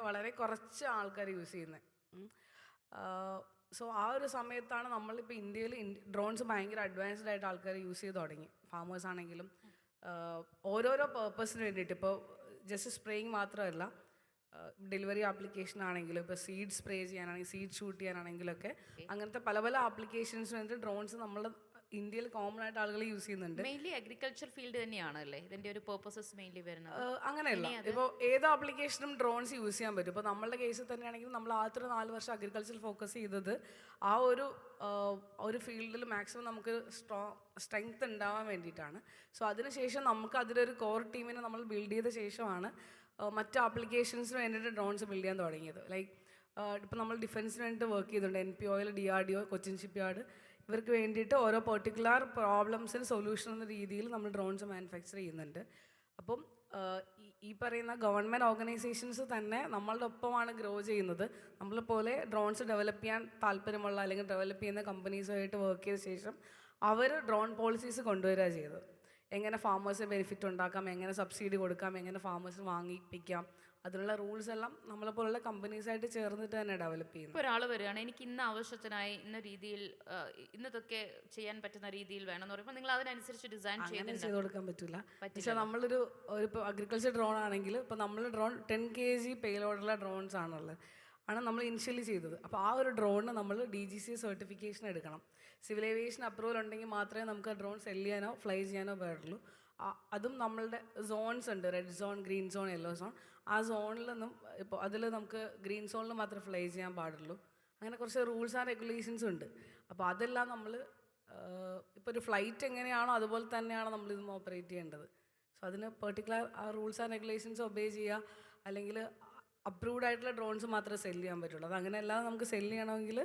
വളരെ കുറച്ച് ആൾക്കാർ യൂസ് ചെയ്യുന്നത്. സോ ആ ഒരു സമയത്താണ് നമ്മളിപ്പോൾ ഇന്ത്യയിൽ ഡ്രോൺസ് ഭയങ്കര അഡ്വാൻസ്ഡ് ആയിട്ട് ആൾക്കാർ യൂസ് ചെയ്ത് തുടങ്ങി. ഫാമേഴ്സ് ആണെങ്കിലും ഓരോരോ പേർപ്പസിന് വേണ്ടിയിട്ട്, ഇപ്പോൾ ജസ്റ്റ് സ്പ്രേയിങ് മാത്രമല്ല, ഡെലിവറി ആപ്ലിക്കേഷൻ ആണെങ്കിലും, ഇപ്പോൾ സീഡ് സ്പ്രേ ചെയ്യാനാണെങ്കിൽ, സീഡ് ഷൂട്ട് ചെയ്യാനാണെങ്കിലൊക്കെ അങ്ങനത്തെ പല ആപ്ലിക്കേഷൻസിന് വേണ്ടിയിട്ട് ഡ്രോൺസ് നമ്മൾ ഇന്ത്യയിൽ കോമൺ ആയിട്ട് ആളുകൾ യൂസ് ചെയ്യുന്നുണ്ട്. മെയിൻലി അഗ്രികൾച്ചർ ഫീൽഡ് തന്നെയാണ് അല്ലേ ഇതിൻ്റെ ഒരു പർപ്പസസ് മെയിൻലി വരുന്നത്? അങ്ങനെയല്ല, ഇപ്പോൾ ഏത് ആപ്ലിക്കേഷനും ഡ്രോൺസ് യൂസ് ചെയ്യാൻ പറ്റും. ഇപ്പോൾ നമ്മളുടെ കേസിൽ തന്നെയാണെങ്കിൽ നമ്മൾ ആദ്യത്തെ 4 വർഷം അഗ്രികൾച്ചർ ഫോക്കസ് ചെയ്തത് ആ ഒരു ഫീൽഡിൽ മാക്സിമം നമുക്ക് സ്ട്രെങ്ത് ഉണ്ടാവാൻ വേണ്ടിയിട്ടാണ്. സോ അതിനുശേഷം നമുക്ക് അതിലൊരു കോർ ടീമിനെ നമ്മൾ ബിൽഡ് ചെയ്ത ശേഷമാണ് മറ്റ് ആപ്ലിക്കേഷൻസിന് വേണ്ടിയിട്ട് ഡ്രോൺസ് ബിൽഡ് ചെയ്യാൻ തുടങ്ങിയത്. ലൈക്ക് ഇപ്പോൾ നമ്മൾ ഡിഫൻസിന് വേണ്ടിയിട്ട് വർക്ക് ചെയ്തിട്ടുണ്ട്. NPOയിൽ, DRDO, കൊച്ചിൻ ഷിപ്പ്യാർഡ്, ഇവർക്ക് വേണ്ടിയിട്ട് ഓരോ പെർട്ടിക്കുലർ പ്രോബ്ലംസിന് സൊല്യൂഷൻ എന്ന രീതിയിൽ നമ്മൾ ഡ്രോൺസ് മാനുഫാക്ചർ ചെയ്യുന്നുണ്ട്. അപ്പം ഈ പറയുന്ന ഗവൺമെൻറ് ഓർഗനൈസേഷൻസ് തന്നെ നമ്മളുടെ ഒപ്പമാണ് ഗ്രോ ചെയ്യുന്നത്. നമ്മളെപ്പോലെ ഡ്രോൺസ് ഡെവലപ്പ് ചെയ്യാൻ താല്പര്യമുള്ള അല്ലെങ്കിൽ ഡെവലപ്പ് ചെയ്യുന്ന കമ്പനീസുമായിട്ട് വർക്ക് ചെയ്ത ശേഷം അവർ ഡ്രോൺ പോളിസീസ് കൊണ്ടുവരിക ചെയ്തത്. എങ്ങനെ ഫാമേഴ്സിന് ബെനിഫിറ്റ് ഉണ്ടാക്കാം, എങ്ങനെ സബ്സിഡി കൊടുക്കാം, എങ്ങനെ ഫാമേഴ്സിന് വാങ്ങിപ്പിക്കാം, അതിനുള്ള റൂൾസ് എല്ലാം നമ്മളെപ്പോലുള്ള കമ്പനീസായിട്ട് ചേർന്നിട്ട് തന്നെ ഡെവലപ്പ് ചെയ്യുന്നത്. ഇപ്പോൾ ഒരാൾ വരികയാണ്, എനിക്ക് ഇന്ന ആവശ്യത്തിനായി ഇന്ന രീതിയിൽ ഇന്നതൊക്കെ ചെയ്യാൻ പറ്റുന്ന രീതിയിൽ വേണമെന്ന് പറയുമ്പോൾ നിങ്ങൾ അതിനനുസരിച്ച് ഡിസൈൻ അങ്ങനെ ചെയ്ത് കൊടുക്കാൻ പറ്റില്ല. പക്ഷേ നമ്മളൊരു ഇപ്പോൾ അഗ്രികൾച്ചർ ഡ്രോൺ ആണെങ്കിൽ ഇപ്പോൾ നമ്മൾ ഡ്രോൺ 10 kg പേലോഡുള്ള ഡ്രോൺസ് ആണുള്ളത്, ആണ് നമ്മൾ ഇനിഷ്യലി ചെയ്തത്. അപ്പോൾ ആ ഒരു ഡ്രോണിന് നമ്മൾ DGCA സർട്ടിഫിക്കേഷൻ എടുക്കണം. സിവിൽ ഏവിയേഷൻ അപ്രൂവൽ ഉണ്ടെങ്കിൽ മാത്രമേ നമുക്ക് ആ ഡ്രോൺ സെല് ചെയ്യാനോ ഫ്ലൈ ചെയ്യാനോ പാടുള്ളൂ. അതും നമ്മളുടെ സോൺസ് ഉണ്ട്, red zone, green zone, yellow zone. ആ സോണിൽ നിന്നും ഇപ്പോൾ അതിൽ നമുക്ക് ഗ്രീൻ സോണിൽ മാത്രമേ ഫ്ലൈ ചെയ്യാൻ പാടുള്ളൂ. അങ്ങനെ കുറച്ച് റൂൾസ് ആൻഡ് റെഗുലേഷൻസ് ഉണ്ട്. അപ്പോൾ അതെല്ലാം നമ്മൾ ഇപ്പോൾ ഒരു ഫ്ലൈറ്റ് എങ്ങനെയാണോ അതുപോലെ തന്നെയാണ് നമ്മളിതും ഓപ്പറേറ്റ് ചെയ്യേണ്ടത്. സോ അതിന് പെർട്ടിക്കുലർ ആ റൂൾസ് ആൻഡ് റെഗുലേഷൻസ് ഒബേ ചെയ്യുക, അല്ലെങ്കിൽ അപ്രൂവ്ഡ് ആയിട്ടുള്ള ഡ്രോൺസ് മാത്രമേ സെല് ചെയ്യാൻ പറ്റുള്ളൂ. അത് അങ്ങനെയല്ലാതെ നമുക്ക് സെല് ചെയ്യണമെങ്കിൽ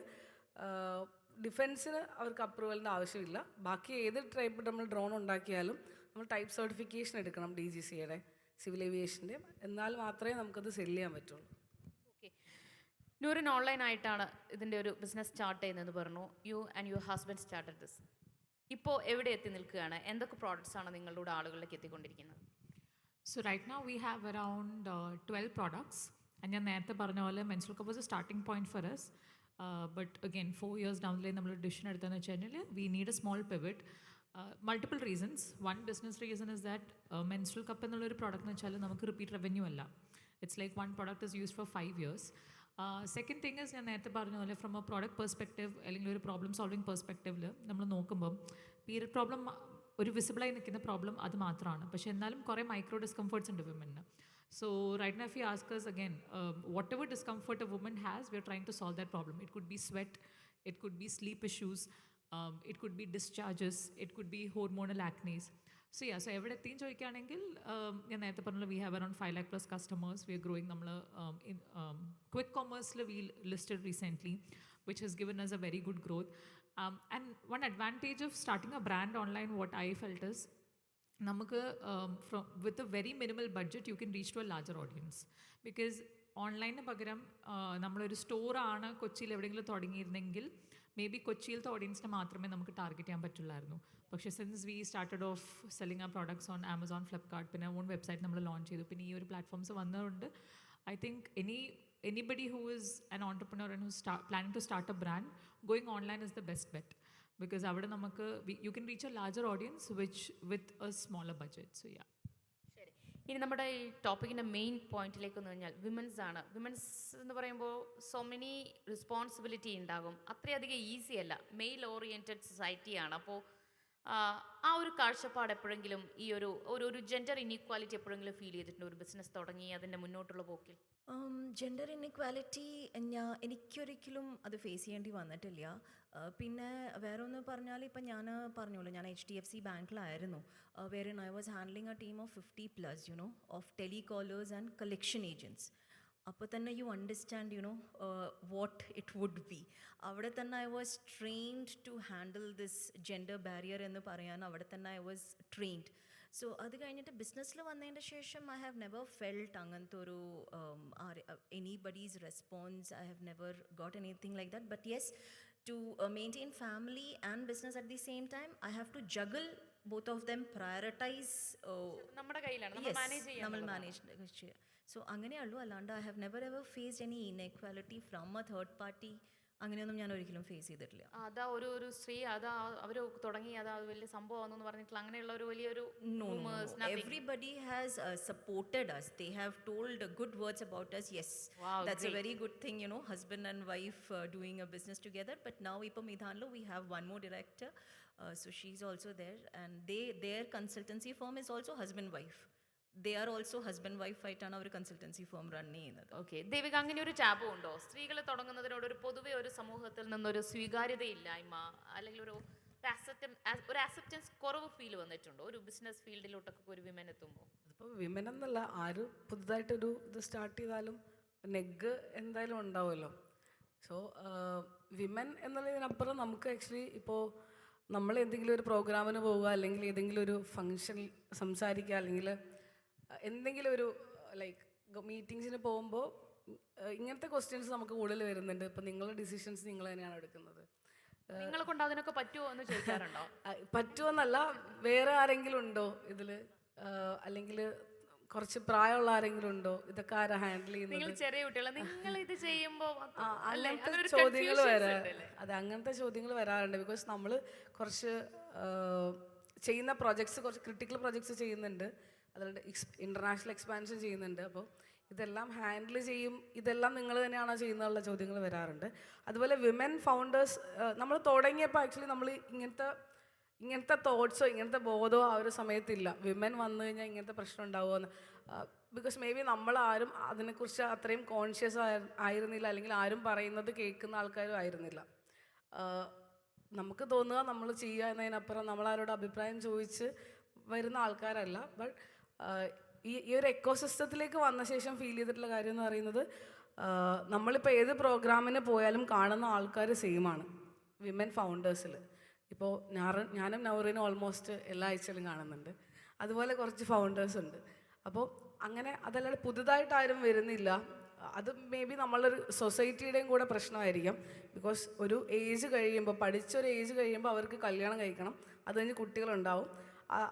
ഡിഫൻസിന് അവർക്ക് അപ്രൂവലിൻ്റെ ആവശ്യമില്ല. ബാക്കി ഏത് ടൈപ്പ് നമ്മൾ ഡ്രോൺ ഉണ്ടാക്കിയാലും നമ്മൾ ടൈപ്പ് സർട്ടിഫിക്കേഷൻ എടുക്കണം DGCA സിവിൽ ഏവിയേഷൻ്റെ, എന്നാൽ മാത്രമേ നമുക്കത് സെല് ചെയ്യാൻ പറ്റുള്ളൂ. ഓക്കെ, നൂറിൻ ഓൺലൈനായിട്ടാണ് ഇതിൻ്റെ ഒരു ബിസിനസ് സ്റ്റാർട്ട് ചെയ്യുന്നതെന്ന് പറഞ്ഞു. You and your husband started this. ഇപ്പോൾ എവിടെ എത്തി നിൽക്കുകയാണ്? എന്തൊക്കെ പ്രോഡക്റ്റ്സ് ആണ് നിങ്ങളുടെ ആളുകളിലേക്ക് എത്തിക്കൊണ്ടിരിക്കുന്നത്? So right now we have around 12 products. And ഞാൻ നേരത്തെ പറഞ്ഞ പോലെ menstrual cup was a starting point for us. But again 4 years down the line നമ്മൾ ഡിസിഷൻ എടുത്തതെന്ന് വെച്ച് കഴിഞ്ഞാൽ we need a small pivot. Multiple reasons. One business reason is that menstrual cup എന്നുള്ളൊരു product എന്ന് വെച്ചാൽ നമുക്ക് റിപ്പീറ്റ് റവന്യൂ അല്ല. It's like one product is used for 5 years. Second thing is ഞാൻ നേരത്തെ പറഞ്ഞ പോലെ ഫ്രം എ പ്രോഡക്റ്റ് പെർസ്പെക്റ്റീവ് അല്ലെങ്കിൽ ഒരു പ്രോബ്ലം സോൾവിങ് പെർസ്പെക്റ്റീവിൽ നമ്മൾ നോക്കുമ്പം പീരിയഡ് പ്രോബ്ലം ഒരു വിസിബിളായി നിൽക്കുന്ന പ്രോബ്ലം അത് മാത്രമാണ്. പക്ഷേ എന്നാലും കുറേ മൈക്രോ ഡിസ്കംഫർട്ട്സ് ഉണ്ട് women. So right now if you ask us again, whatever discomfort a woman has, we are trying to solve that problem. It could be sweat, it could be sleep issues, it could be discharges, it could be hormonal acne. So yeah, so എവിടെ എത്തിയും ചോദിക്കുകയാണെങ്കിൽ ഞാൻ നേരത്തെ പറഞ്ഞല്ലോ we have around 5 lakh plus customers. We are growing. നമ്മൾ quick commerce we listed recently, which has given us a very good growth. And one advantage of starting a brand online, what I felt is നമുക്ക് with a very minimal budget you can reach to a larger audience. Because ഓൺലൈനിന് പകരം നമ്മളൊരു സ്റ്റോറാണ് കൊച്ചിയിൽ എവിടെയെങ്കിലും തുടങ്ങിയിരുന്നെങ്കിൽ may be കൊച്ചിയിലത്തെ ഓഡിയൻസിനെ മാത്രമേ നമുക്ക് target ചെയ്യാൻ പറ്റുള്ളായിരുന്നു. പക്ഷേ since we started off selling ആ പ്രോഡക്ട്സ് ഓൺ ആമസോൺ, ഫ്ലിപ്കാർട്ട്, പിന്നെ ഓൺ വെബ്സൈറ്റ് നമ്മൾ ലോഞ്ച് ചെയ്തു. പിന്നെ ഈ ഒരു പ്ലാറ്റ്ഫോംസ് വന്നതുകൊണ്ട് I think anybody who is an entrepreneur and who's planning to start a brand, going online is the best bet. Because അവിടെ നമുക്ക് you can reach a larger audience which with a smaller budget. So yeah. ശരി, ഇനി നമ്മുടെ ഈ ടോപ്പിക്കിൻ്റെ main പോയിന്റിലേക്ക് വന്നു കഴിഞ്ഞാൽ women's ആണ്. വിമൻസ് എന്ന് പറയുമ്പോൾ സോ മെനി റെസ്പോൺസിബിലിറ്റി ഉണ്ടാകും. അത്രയധികം ഈസി അല്ല. മെയിൽ ഓറിയൻറ്റഡ് സൊസൈറ്റിയാണ്. അപ്പോൾ ആ ഒരു കാഴ്ചപ്പാട് എപ്പോഴെങ്കിലും ഈ ഒരു ജെൻഡർ ഇനീക്വാലിറ്റി എപ്പോഴെങ്കിലും ഫീൽ ചെയ്തിട്ടുണ്ട് ഒരു ബിസിനസ് തുടങ്ങി അതിൻ്റെ മുന്നോട്ടുള്ള പോക്കിൽ? ജെൻഡർ ഇൻഇക്വാലിറ്റി എനിക്കൊരിക്കലും അത് ഫേസ് ചെയ്യേണ്ടി വന്നിട്ടില്ല. പിന്നെ വേറെ ഒന്ന് പറഞ്ഞാൽ ഇപ്പം ഞാൻ പറഞ്ഞോളൂ, ഞാൻ HDFC ബാങ്കിലായിരുന്നു, wherein I was handling a team of 50+ of telecallers and collection agents. അപ്പോൾ തന്നെ you understand what it would be. അവിടെ തന്നെ I was trained to handle this gender barrier എന്ന് പറയാൻ അവിടെ തന്നെ ഐ വാസ് ട്രെയിൻഡ്. സോ അത് കഴിഞ്ഞിട്ട് ബിസിനസ്സിൽ വന്നതിൻ്റെ ശേഷം ഐ ഹാവ് നെവർ ഫെൽറ്റ് അങ്ങനത്തെ ഒരു anybody's response. I have never got anything like that. But yes, to maintain family and business at the same time, I have to juggle both of them, prioritize. നമ്മുടെ കയ്യിലാണ്, നമ്മൾ manage ചെയ്യുക. So അങ്ങനെയുള്ളൂ. അല്ലാണ്ട് I have never ever faced any inequality from a third party. അങ്ങനെയൊന്നും ഞാൻ ഒരിക്കലും face ചെയ്തിട്ടില്ല. അതാ ഒരു സ്ത്രീ അതാ അവർ തുടങ്ങി അതാ വലിയ സംഭവമാണെന്ന് പറഞ്ഞിട്ടുള്ള അങ്ങനെയുള്ള ഒരു വലിയൊരു everybody has supported us. They have told good words about us. Yes, wow, that's great. A very good thing, husband and wife doing a business together. But now ipo Midhanlo we have one more director, so she's also there, and their consultancy firm is also husband wife. They are also husband wife ആയിട്ടാണ് അവർ consultancy firm run ചെയ്യുന്നത്. Okay, Devika അങ്ങനെ ഒരു ടാബും ഉണ്ടോ സ്ത്രീകൾ തുടങ്ങുന്നതിനോട്? ഒരു പൊതുവെ ഒരു സമൂഹത്തിൽ നിന്നൊരു സ്വീകാര്യതയില്ലായ്മ അല്ലെങ്കിൽ ഒരു അക്സെപ്റ്റൻസ് കുറവ് ഫീൽ വന്നിട്ടുണ്ടോ ഒരു ബിസിനസ് ഫീൽഡിലോട്ടൊക്കെ ഒരു വിമൻ എത്തുമ്പോൾ? അതിപ്പോൾ വിമൻ എന്നല്ല, ആര് പുതുതായിട്ടൊരു ഇത് സ്റ്റാർട്ട് ചെയ്താലും നെഗ് എന്തായാലും ഉണ്ടാവുമല്ലോ. സോ വിമൻ എന്നുള്ളതിനപ്പുറം നമുക്ക് ആക്ച്വലി ഇപ്പോൾ നമ്മൾ എന്തെങ്കിലും ഒരു പ്രോഗ്രാമിന് പോവുക അല്ലെങ്കിൽ ഏതെങ്കിലും ഒരു ഫങ്ഷനിൽ സംസാരിക്കുക അല്ലെങ്കിൽ എന്തെങ്കിലും ഒരു ലൈക്ക് മീറ്റിങ്സിന് പോകുമ്പോൾ ഇങ്ങനത്തെ ക്വസ്റ്റ്യൻസ് നമുക്ക് കൂടുതൽ വരുന്നുണ്ട്. ഇപ്പം നിങ്ങളുടെ ഡിസിഷൻസ് നിങ്ങൾ തന്നെയാണ് എടുക്കുന്നത്, നിങ്ങളെ കൊണ്ട് അതിനൊക്കെ പറ്റുമോ എന്ന് ചോദിക്കാറുണ്ടോ? പറ്റുമോന്നല്ല, വേറെ ആരെങ്കിലും ഉണ്ടോ ഇതിൽ, അല്ലെങ്കിൽ കുറച്ച് പ്രായമുള്ള ആരെങ്കിലും ഉണ്ടോ, ഇതൊക്കെ ആരാ ഹാൻഡിൽ നിങ്ങൾ ചെയ്യുന്നത്, ചെറിയ കുട്ടികളെ നിങ്ങൾ ഇത് ചെയ്യുമ്പോൾ അങ്ങനത്തെ ചോദ്യങ്ങൾ അതെ അങ്ങനത്തെ ചോദ്യങ്ങൾ വരാറുണ്ട്. ബിക്കോസ് നമ്മൾ കുറച്ച് ചെയ്യുന്ന പ്രോജക്ട്സ് കുറച്ച് ക്രിട്ടിക്കൽ പ്രോജക്ട്സ് ചെയ്യുന്നുണ്ട്, അതുകൊണ്ട് ഇൻ്റർനാഷണൽ എക്സ്പാൻഷൻ ചെയ്യുന്നുണ്ട്. അപ്പോൾ ഇതെല്ലാം ഹാൻഡിൽ ചെയ്യും, ഇതെല്ലാം നിങ്ങൾ തന്നെയാണോ ചെയ്യുന്നതെന്നുള്ള ചോദ്യങ്ങൾ വരാറുണ്ട്. അതുപോലെ വിമൻ ഫൗണ്ടേഴ്സ് നമ്മൾ തുടങ്ങിയപ്പോൾ ആക്ച്വലി നമ്മൾ ഇങ്ങനത്തെ തോട്ട്സോ ഇങ്ങനത്തെ ബോധമോ ആ ഒരു സമയത്തില്ല. വിമൻ വന്നു കഴിഞ്ഞാൽ ഇങ്ങനത്തെ പ്രശ്നം ഉണ്ടാവുമെന്ന്. ബിക്കോസ് മേ ബി നമ്മളാരും അതിനെക്കുറിച്ച് അത്രയും കോൺഷ്യസ് ആയിരുന്നില്ല, അല്ലെങ്കിൽ ആരും പറയുന്നത് കേൾക്കുന്ന ആൾക്കാരും ആയിരുന്നില്ല. നമുക്ക് തോന്നുക നമ്മൾ ചെയ്യുക എന്നതിനപ്പുറം നമ്മളാരോട് അഭിപ്രായം ചോദിച്ച് വരുന്ന ആൾക്കാരല്ല. ബട്ട് ഈ ഒരു എക്കോസിസ്റ്റത്തിലേക്ക് വന്ന ശേഷം ഫീൽ ചെയ്തിട്ടുള്ള കാര്യം എന്ന് പറയുന്നത്, നമ്മളിപ്പോൾ ഏത് പ്രോഗ്രാമിന് പോയാലും കാണുന്ന ആൾക്കാർ സെയിമാണ് വിമൻ ഫൗണ്ടേഴ്സിൽ. ഇപ്പോൾ ഞാനും നൗറീനും ഓൾമോസ്റ്റ് എല്ലാ ആഴ്ചയിലും കാണുന്നുണ്ട്. അതുപോലെ കുറച്ച് ഫൗണ്ടേഴ്സ് ഉണ്ട്. അപ്പോൾ അങ്ങനെ അതല്ലാതെ പുതുതായിട്ട് ആരും വരുന്നില്ല. അത് മേ ബി നമ്മളൊരു സൊസൈറ്റിയുടെയും കൂടെ പ്രശ്നമായിരിക്കാം. ബിക്കോസ് ഒരു ഏജ് കഴിയുമ്പോൾ, പഠിച്ചൊരു ഏജ് കഴിയുമ്പോൾ അവർക്ക് കല്യാണം കഴിക്കണം, അത് കഴിഞ്ഞ് കുട്ടികളുണ്ടാവും,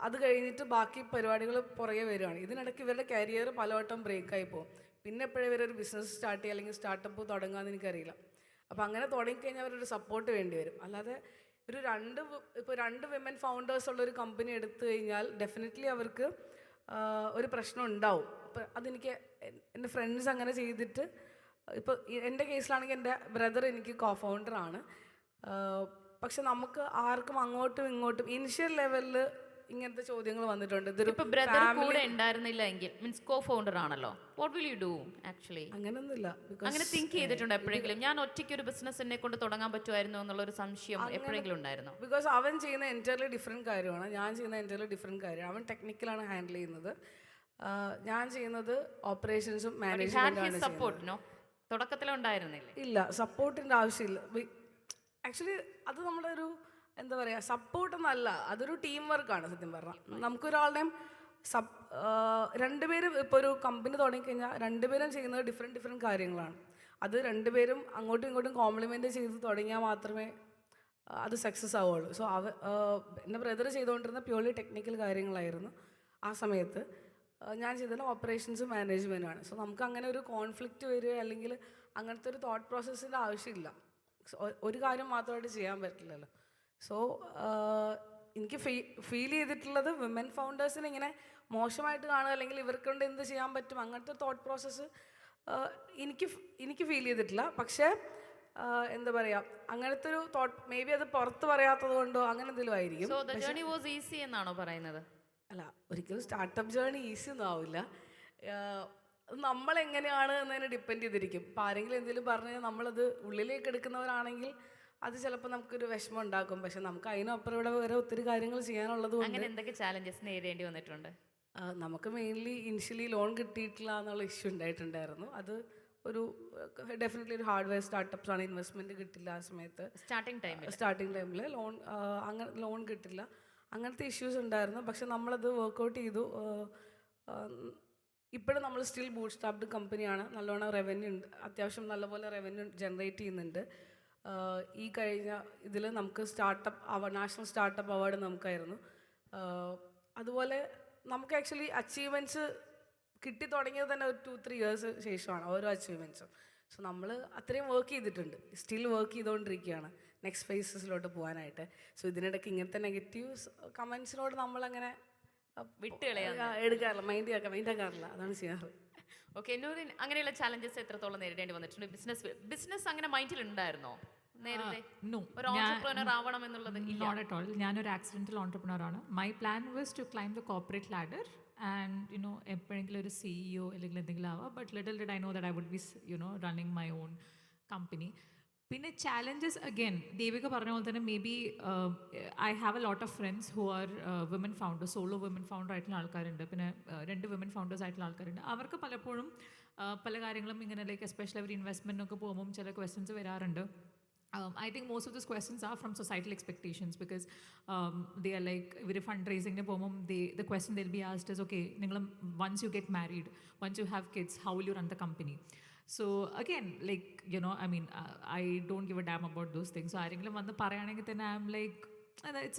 അത് കഴിഞ്ഞിട്ട് ബാക്കി പരിപാടികൾ പുറകെ വരികയാണ്. ഇതിനിടയ്ക്ക് ഇവരുടെ കരിയർ പലവട്ടം ബ്രേക്കായി പോകും. പിന്നെ എപ്പോഴും ഇവരൊരു ബിസിനസ് സ്റ്റാർട്ട് ചെയ്യുക അല്ലെങ്കിൽ സ്റ്റാർട്ടപ്പ് തുടങ്ങുകയെന്ന് എനിക്കറിയില്ല. അപ്പോൾ അങ്ങനെ തുടങ്ങിക്കഴിഞ്ഞാൽ അവരൊരു സപ്പോർട്ട് വേണ്ടി വരും. അല്ലാതെ ഇപ്പോൾ രണ്ട് വിമൻ ഫൗണ്ടേഴ്സ് ഉള്ളൊരു കമ്പനി എടുത്തു കഴിഞ്ഞാൽ ഡെഫിനറ്റ്ലി അവർക്ക് ഒരു പ്രശ്നം ഉണ്ടാവും. ഇപ്പം അതെനിക്ക് എൻ്റെ ഫ്രണ്ട്സ് അങ്ങനെ ചെയ്തിട്ട്, ഇപ്പോൾ എൻ്റെ കേസിലാണെങ്കിൽ എൻ്റെ ബ്രദർ എനിക്ക് കോ-ഫൗണ്ടറാണ്. പക്ഷെ നമുക്ക് ആർക്കും അങ്ങോട്ടും ഇങ്ങോട്ടും ഇനിഷ്യൽ ലെവലിൽ ഇങ്ങനത്തെ ചോദ്യങ്ങൾ വന്നിട്ടുണ്ട്. ഇതൊരു ബ്രദർ കൂടെ ഉണ്ടായിരുന്നില്ല എങ്കിൽ മീൻസ് കോ ഫൗണ്ടർ ആണല്ലോ, what will you do actually? അങ്ങനെയൊന്നുമില്ല. അങ്ങനെ തിങ്ക് ചെയ്തിട്ടുണ്ട് എപ്പോഴെങ്കിലും? ഞാൻ ഒറ്റയ്ക്ക് ഒരു ബിസിനസ് എന്നെ കൊണ്ട് തുടങ്ങാൻ പറ്റുമായിരുന്നു എന്നുള്ളൊരു സംശയം എപ്പോഴെങ്കിലും ഉണ്ടായിരുന്നു? ബിക്കോസ് അവൻ ചെയ്യുന്ന എൻറ്റയർലി ഡിഫറെൻറ്റ് കാര്യമാണ്, ഞാൻ ചെയ്യുന്ന എൻറ്റയർലി ഡിഫറെൻറ്റ് കാര്യമാണ്. അവൻ ടെക്നിക്കലാണ് ഹാൻഡിൽ ചെയ്യുന്നത്, ഞാൻ ചെയ്യുന്നത് ഓപ്പറേഷൻസും മാനേജ്മെൻറ്റുമാണ്. സപ്പോർട്ടിനോ തുടക്കത്തിലുണ്ടായിരുന്നില്ല? ഇല്ല, സപ്പോർട്ടിൻ്റെ ആവശ്യമില്ല. ആക്ച്വലി അത് നമ്മുടെ ഒരു എന്താ പറയുക, സപ്പോർട്ടൊന്നല്ല, അതൊരു ടീം വർക്കാണ് സത്യം പറഞ്ഞാൽ. നമുക്കൊരാളുടെയും രണ്ടുപേരും ഇപ്പോൾ ഒരു കമ്പനി തുടങ്ങിക്കഴിഞ്ഞാൽ രണ്ടുപേരും ചെയ്യുന്നത് ഡിഫറെൻറ്റ് കാര്യങ്ങളാണ്. അത് രണ്ടുപേരും അങ്ങോട്ടും ഇങ്ങോട്ടും കോംപ്ലിമെൻറ്റ് ചെയ്ത് തുടങ്ങിയാൽ മാത്രമേ അത് സക്സസ് ആവുള്ളൂ. സോ എൻ്റെ ബ്രദർ ചെയ്തുകൊണ്ടിരുന്ന പ്യൂർലി ടെക്നിക്കൽ കാര്യങ്ങളായിരുന്നു ആ സമയത്ത്. ഞാൻ ചെയ്തത് ഓപ്പറേഷൻസും മാനേജ്മെൻറ്റുമാണ്. സോ നമുക്ക് അങ്ങനെ ഒരു കോൺഫ്ലിക്റ്റ് വരിക അല്ലെങ്കിൽ അങ്ങനത്തെ ഒരു തോട്ട് പ്രോസസ്സിൻ്റെ ആവശ്യമില്ല. ഒരു കാര്യം മാത്രമായിട്ട് ചെയ്യാൻ പറ്റില്ലല്ലോ. സോ എനിക്ക് ഫീൽ ചെയ്തിട്ടുള്ളത് വിമൻ ഫൗണ്ടേഴ്സിനെ ഇങ്ങനെ മോശമായിട്ട് കാണുക അല്ലെങ്കിൽ ഇവർക്ക് കൊണ്ട് എന്ത് ചെയ്യാൻ പറ്റും അങ്ങനത്തെ തോട്ട് പ്രോസസ്സ് എനിക്ക് ഫീൽ ചെയ്തിട്ടില്ല. പക്ഷേ എന്താ പറയുക, അങ്ങനത്തെ ഒരു തോട്ട് മേ ബി അത് പുറത്ത് പറയാത്തത് കൊണ്ടോ അങ്ങനെ എന്തെങ്കിലും ആയിരിക്കും. So the journey was easy എന്നാണോ പറയുന്നത്? അല്ല, ഒരിക്കലും സ്റ്റാർട്ടപ്പ് ജേർണി ഈസി ഒന്നും ആവില്ല. നമ്മളെങ്ങനെയാണ് എന്നതിനെ ഡിപ്പെൻഡ് ചെയ്തിരിക്കും. ഇപ്പോൾ ആരെങ്കിലും എന്തെങ്കിലും പറഞ്ഞു കഴിഞ്ഞാൽ നമ്മളത് ഉള്ളിലേക്ക് എടുക്കുന്നവരാണെങ്കിൽ അത് ചിലപ്പോൾ നമുക്കൊരു വിഷമം ഉണ്ടാക്കും. പക്ഷെ നമുക്ക് അതിനപ്പുറം ഇവിടെ വേറെ ഒത്തിരി കാര്യങ്ങൾ ചെയ്യാനുള്ളത് കൊണ്ട്. അങ്ങനെ എന്തൊക്കെ ചാലഞ്ചസ് നേരിടേണ്ടി വന്നിട്ടുണ്ട്? നമുക്ക് മെയിൻലി ഇനിഷ്യലി ലോൺ കിട്ടിയിട്ടില്ല എന്നുള്ള ഇഷ്യൂ ഉണ്ടായിട്ടുണ്ടായിരുന്നു. അത് ഒരു ഡെഫിനറ്റ്ലി ഒരു ഹാർഡ്വെയർ സ്റ്റാർട്ടപ്സ് ആണ്, ഇൻവെസ്റ്റ്മെൻറ്റ് കിട്ടില്ല ആ സമയത്ത്. സ്റ്റാർട്ടിങ് ടൈമിൽ അങ്ങനെ ലോൺ കിട്ടില്ല, അങ്ങനത്തെ ഇഷ്യൂസ് ഉണ്ടായിരുന്നു. പക്ഷെ നമ്മളത് വർക്കൗട്ട് ചെയ്തു. ഇപ്പോഴും നമ്മൾ സ്റ്റിൽ ബൂട്ട് സ്റ്റാർപ്ഡ് കമ്പനിയാണ്. നല്ലോണം റവന്യൂ ഉണ്ട്, അത്യാവശ്യം നല്ലപോലെ റവന്യൂ ജനറേറ്റ് ചെയ്യുന്നുണ്ട്. ഈ കഴിഞ്ഞ ഇതിൽ നമുക്ക് നാഷണൽ സ്റ്റാർട്ടപ്പ് അവാർഡ് നമുക്കായിരുന്നു. അതുപോലെ നമുക്ക് ആക്ച്വലി അച്ചീവ്മെൻറ്റ്സ് കിട്ടി തുടങ്ങിയത് തന്നെ ഒരു 2-3 ഇയേഴ്സ് ശേഷമാണ് ഓരോ അച്ചീവ്മെൻറ്റ്സും. സോ നമ്മൾ അത്രയും വർക്ക് ചെയ്തിട്ടുണ്ട്, സ്റ്റിൽ വർക്ക് ചെയ്തുകൊണ്ടിരിക്കുകയാണ് നെക്സ്റ്റ് ഫേസസിലോട്ട് പോകാനായിട്ട്. സോ ഇതിനിടയ്ക്ക് ഇങ്ങനത്തെ നെഗറ്റീവ്സ് കമൻസിനോട് നമ്മളങ്ങനെ എടുക്കാറില്ല, മൈൻഡ് ആക്കാറില്ല, അതാണ് ചെയ്യാറ്. ഓക്കെ, നൂറിൻ അങ്ങനെയുള്ള ചാലഞ്ചസ് എത്രത്തോളം നേരിടേണ്ടി വന്നിട്ടുണ്ട്? ബിസിനസ് അങ്ങനെ മൈൻഡിൽ ഉണ്ടായിരുന്നോ നേരത്തെ? ഒരു ഓൺട്രപ്രനർ ആവണം എന്നുള്ളത്? Not at all. ഞാനൊരു ആക്സിഡൻ്റൽ ഓൺട്രപ്രനർ ആണ്. My plan was to climb the corporate ladder and എപ്പോഴെങ്കിലും ഒരു CEO അല്ലെങ്കിൽ എന്തെങ്കിലും ആവാം. But little did I know that I would be running my own company. പിന്നെ ചാലഞ്ചസ് അഗെയിൻ ദേവിക പറഞ്ഞ പോലെ തന്നെ maybe I have a lot of friends who are women founders, solo women founder ആയിട്ടുള്ള ആൾക്കാരുണ്ട്, പിന്നെ 2 വിമൻ ഫൗണ്ടേഴ്സ് ആയിട്ടുള്ള ആൾക്കാരുണ്ട്. അവർക്ക് പലപ്പോഴും പല കാര്യങ്ങളും ഇങ്ങനെ ലൈക്ക് എസ്പെഷ്യലി അവർ ഇൻവെസ്റ്റ്മെൻറ്റിനൊക്കെ പോകുമ്പം ചില ക്വസ്റ്റ്യൻസ് വരാറുണ്ട്. I think most of those questions are from societal expectations because they are like, if fundraising the question they'll be asked is, okay, once you get married, once you have kids, how will you run the company? So again, like, I don't give a damn about those things. So I think I'm like,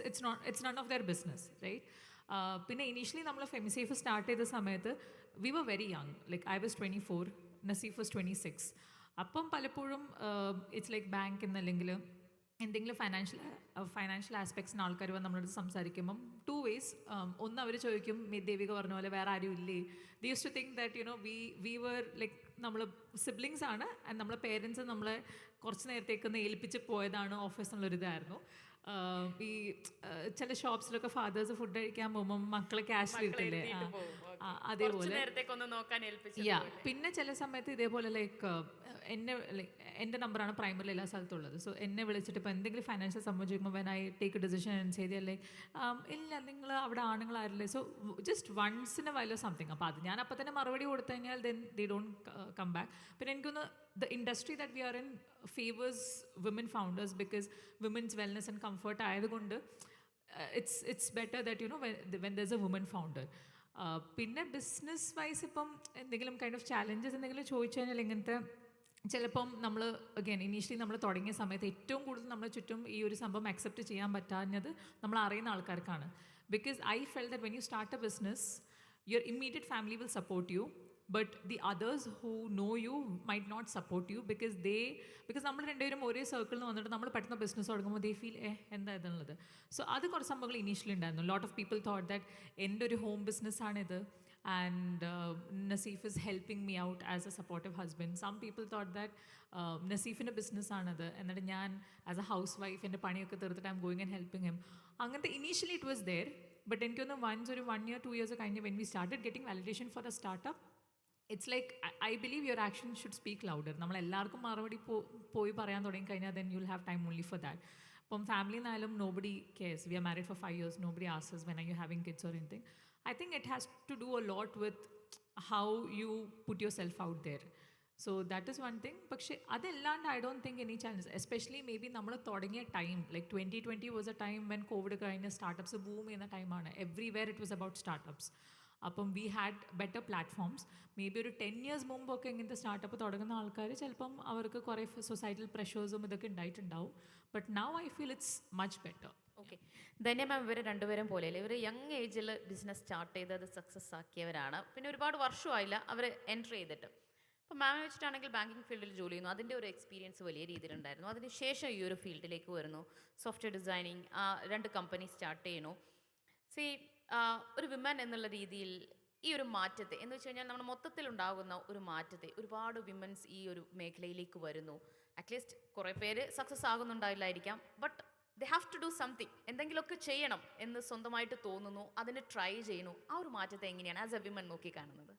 it's none of their business, right? പിന്നെ initially നമ്മൾ Femisafe start ചെയ്ത സമയത്ത് we were very young, like I was 24, Naseef was 26. അപ്പം പലപ്പോഴും it's like bank എന്നല്ലെങ്കിൽ എന്തെങ്കിലും financial ആസ്പെക്ട്സിന് ആൾക്കാർ വന്ന് നമ്മളോട് സംസാരിക്കുമ്പം 2 ways. ഒന്ന് അവർ ചോദിക്കും, ദേവിക പറഞ്ഞ പോലെ വേറെ ആരും ഇല്ലേ. They use to think that we were like നമ്മൾ സിബ്ലിങ്സ് ആണ്, ആൻഡ് നമ്മളെ പേരൻസ് നമ്മളെ കുറച്ച് നേരത്തേക്കൊന്ന് ഏൽപ്പിച്ച് പോയതാണ് ഓഫീസ് എന്നുള്ളൊരിതായിരുന്നു. ഈ ചില ഷോപ്സിലൊക്കെ ഫാദേഴ്സ് ഫുഡ് കഴിക്കാൻ പോകുമ്പോൾ മക്കളെ ക്യാഷ് ഇരുത്തില്ലേ, അതേപോലെ. യാ, പിന്നെ ചില സമയത്ത് ഇതേപോലെ ലൈക്ക് എൻ്റെ നമ്പറാണ് പ്രൈമറിൽ എല്ലാ സ്ഥലത്തുള്ളത്. സോ എന്നെ വിളിച്ചിട്ട് ഇപ്പോൾ എന്തെങ്കിലും ഫൈനാൻഷ്യൽ സംബന്ധിക്കുമ്പോൾ when I take a decision and ചെയ്ത് ലൈക്ക് ഇല്ല നിങ്ങൾ അവിടെ ആണുങ്ങളായിരുന്നില്ലേ, so just once in a while something. അപ്പോൾ അത് ഞാൻ അപ്പോൾ തന്നെ മറുപടി കൊടുത്തു കഴിഞ്ഞാൽ then they don't come back. പിന്നെ എനിക്കൊന്ന് the industry that we are in favors women founders because women's wellness and comfort ആയതുകൊണ്ട് it's better that when there's a woman founder. പിന്നെ ബിസിനസ് വൈസ് ഇപ്പം എന്തെങ്കിലും കൈൻഡ് ഓഫ് ചാലഞ്ചസ് എന്തെങ്കിലും ചോദിച്ചു കഴിഞ്ഞാൽ ഇങ്ങനത്തെ ചിലപ്പം നമ്മൾ അഗൈൻ ഇനീഷ്യലി നമ്മൾ തുടങ്ങിയ സമയത്ത് ഏറ്റവും കൂടുതൽ നമ്മളെ ചുറ്റും ഈ ഒരു സംഭവം അക്സെപ്റ്റ് ചെയ്യാൻ പറ്റാഞ്ഞത് നമ്മൾ അറിയുന്ന ആൾക്കാർക്കാണ്. Because I feel that when you start a business your immediate family will support you, but the others who know you might not support you because നമ്മൾ രണ്ടുപേരും ഒരേ സർക്കിളിൽ നിന്ന് വന്നിട്ട് നമ്മൾ പെട്ടെന്ന് ബിസിനസ് തുടങ്ങുമ്പോൾ ദേ ഫീൽ എന്താ ഇതെന്നുള്ളത്. സോ അത് കുറച്ച് സംഭവങ്ങൾ ഇനീഷ്യലി ഉണ്ടായിരുന്നു. Lot of people thought that എൻ്റെ ഒരു ഹോം ബിസിനസ്സാണിത് and Naseef is helping me out as a supportive husband. Some people thought that നസീഫിൻ്റെ ബിസിനസ്സാണത്, എന്നിട്ട് ഞാൻ ആസ് എ ഹൗസ് വൈഫ് എൻ്റെ പണിയൊക്കെ തീർത്തിട്ട് I'm going and helping him. അങ്ങനത്തെ initially it was there. But എനിക്കൊന്ന് വൺസ് ഒരു 1 year 2 years കഴിഞ്ഞ് when we started getting validation for a startup, it's like I believe your action should speak louder. നമ്മളെല്ലാവർക്കും മറുപടി പോയി പറയാൻ തുടങ്ങി കഴിഞ്ഞാൽ then you will have time only for that. ഇപ്പം ഫാമിലിന്നായാലും nobody cares. We are married for 5 years, nobody asks when are you having kids or anything. I think it has to do a lot with how you put yourself out there. So that is one thing. പക്ഷേ അതല്ലാണ്ട് I don't think any challenges, especially maybe നമ്മൾ തുടങ്ങിയ time like 2020 was a time when Covid കഴിഞ്ഞ് startups boom ചെയ്യുന്ന ടൈമാണ്. Everywhere it was about startups. അപ്പം we had better platforms. Maybe ഒരു 10 years മുമ്പൊക്കെ ഇങ്ങനത്തെ സ്റ്റാർട്ടപ്പ് തുടങ്ങുന്ന ആൾക്കാർ ചിലപ്പം അവർക്ക് കുറേ സൊസൈറ്റൽ പ്രഷേഴ്സും ഇതൊക്കെ ഉണ്ടായിട്ടുണ്ടാവും. But now I feel it's much better. Okay, Dhanya ma'am ഇവർ രണ്ടുപേരും പോലെയല്ലേ, ഇവർ യങ് ഏജിൽ ബിസിനസ് സ്റ്റാർട്ട് ചെയ്ത് അത് സക്സസ് ആക്കിയവരാണ്. പിന്നെ ഒരുപാട് വർഷമായില്ല അവർ എൻറ്റർ ചെയ്തിട്ട്. അപ്പോൾ മാം വെച്ചിട്ടാണെങ്കിൽ ബാങ്കിങ് ഫീൽഡിൽ ജോലി ചെയ്യുന്നു, അതിൻ്റെ ഒരു എക്സ്പീരിയൻസ് വലിയ രീതിയിലുണ്ടായിരുന്നു. അതിനുശേഷം ഈ ഒരു ഫീൽഡിലേക്ക് വരുന്നു, സോഫ്റ്റ്വെയർ ഡിസൈനിങ്, 2 കമ്പനി സ്റ്റാർട്ട് ചെയ്യുന്നു. ഒരു വിമൻ എന്നുള്ള രീതിയിൽ ഈ ഒരു മാറ്റത്തെ എന്ന് വെച്ച് കഴിഞ്ഞാൽ നമ്മുടെ മൊത്തത്തിലുണ്ടാകുന്ന ഒരു മാറ്റത്തെ ഒരുപാട് വിമൻസ് ഈ ഒരു മേഖലയിലേക്ക് വരുന്നു. അറ്റ്ലീസ്റ്റ് കുറേ പേര് സക്സസ് ആകുന്നുണ്ടായില്ലായിരിക്കാം, but they have to do something, എന്തെങ്കിലുമൊക്കെ ചെയ്യണം എന്ന് സ്വന്തമായിട്ട് തോന്നുന്നു, അതിന് ട്രൈ ചെയ്യുന്നു. ആ ഒരു മാറ്റത്തെ എങ്ങനെയാണ് ആസ് എ വിമൻ നോക്കി കാണുന്നത്?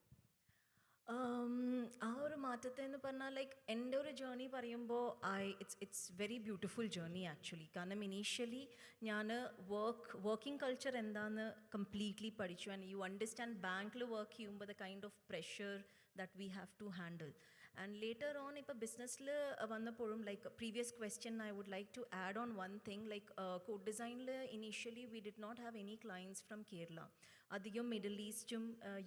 ആ ഒരു മാറ്റത്തെ എന്ന് പറഞ്ഞാൽ ലൈക്ക് എൻ്റെ ഒരു ജേർണി പറയുമ്പോൾ it's very beautiful journey actually. കാരണം ഇനീഷ്യലി ഞാൻ വർക്കിംഗ് കൾച്ചർ എന്താണെന്ന് കംപ്ലീറ്റ്ലി പഠിച്ചു. ആൻഡ് യു അണ്ടർസ്റ്റാൻഡ് ബാങ്കിൽ വർക്ക് ചെയ്യുമ്പോൾ the kind of pressure that we have to handle. And later on ഇപ്പോൾ ബിസിനസ്സിൽ വന്നപ്പോഴും like previous question I would like to add on one thing. Like code ഡിസൈനിൽ initially we did not have any clients from Kerala. അധികം middle ഈസ്റ്റും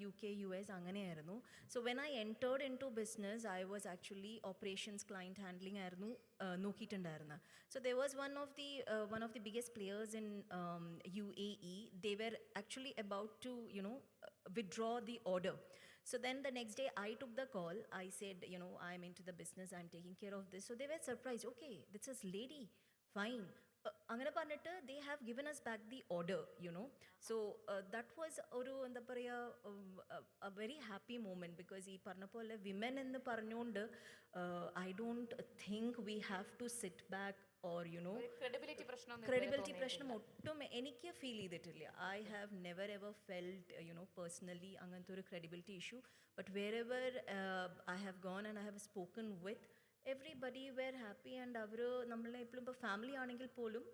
UK US അങ്ങനെയായിരുന്നു. So when I entered into business I was actually operations client handling ആയിരുന്നു നോക്കിയിട്ടുണ്ടായിരുന്നത്. So there was one of the biggest players in UAE. They were actually about to withdraw the order. So then the next day I took the call. I said, I'm into the business, I'm taking care of this. So they were surprised. Okay, this is lady, fine. അങ്ങനെ പറഞ്ഞിട്ട് they have given us back the order, So that was ഒരു എന്താ പറയുക a very happy moment because ഈ പറഞ്ഞ പോലെ women എന്ന് പറഞ്ഞുകൊണ്ട് I don't think we have to sit back or credibility പ്രശ്നം ഒട്ടും എനിക്ക് ഫീൽ ചെയ്തിട്ടില്ല. I have never ever felt personally അങ്ങനത്തെ ഒരു credibility issue. But wherever I have gone and I have spoken with everybody were happy. And അവർ നമ്മളെ എപ്പോഴും ഇപ്പോൾ ഫാമിലി ആണെങ്കിൽ പോലും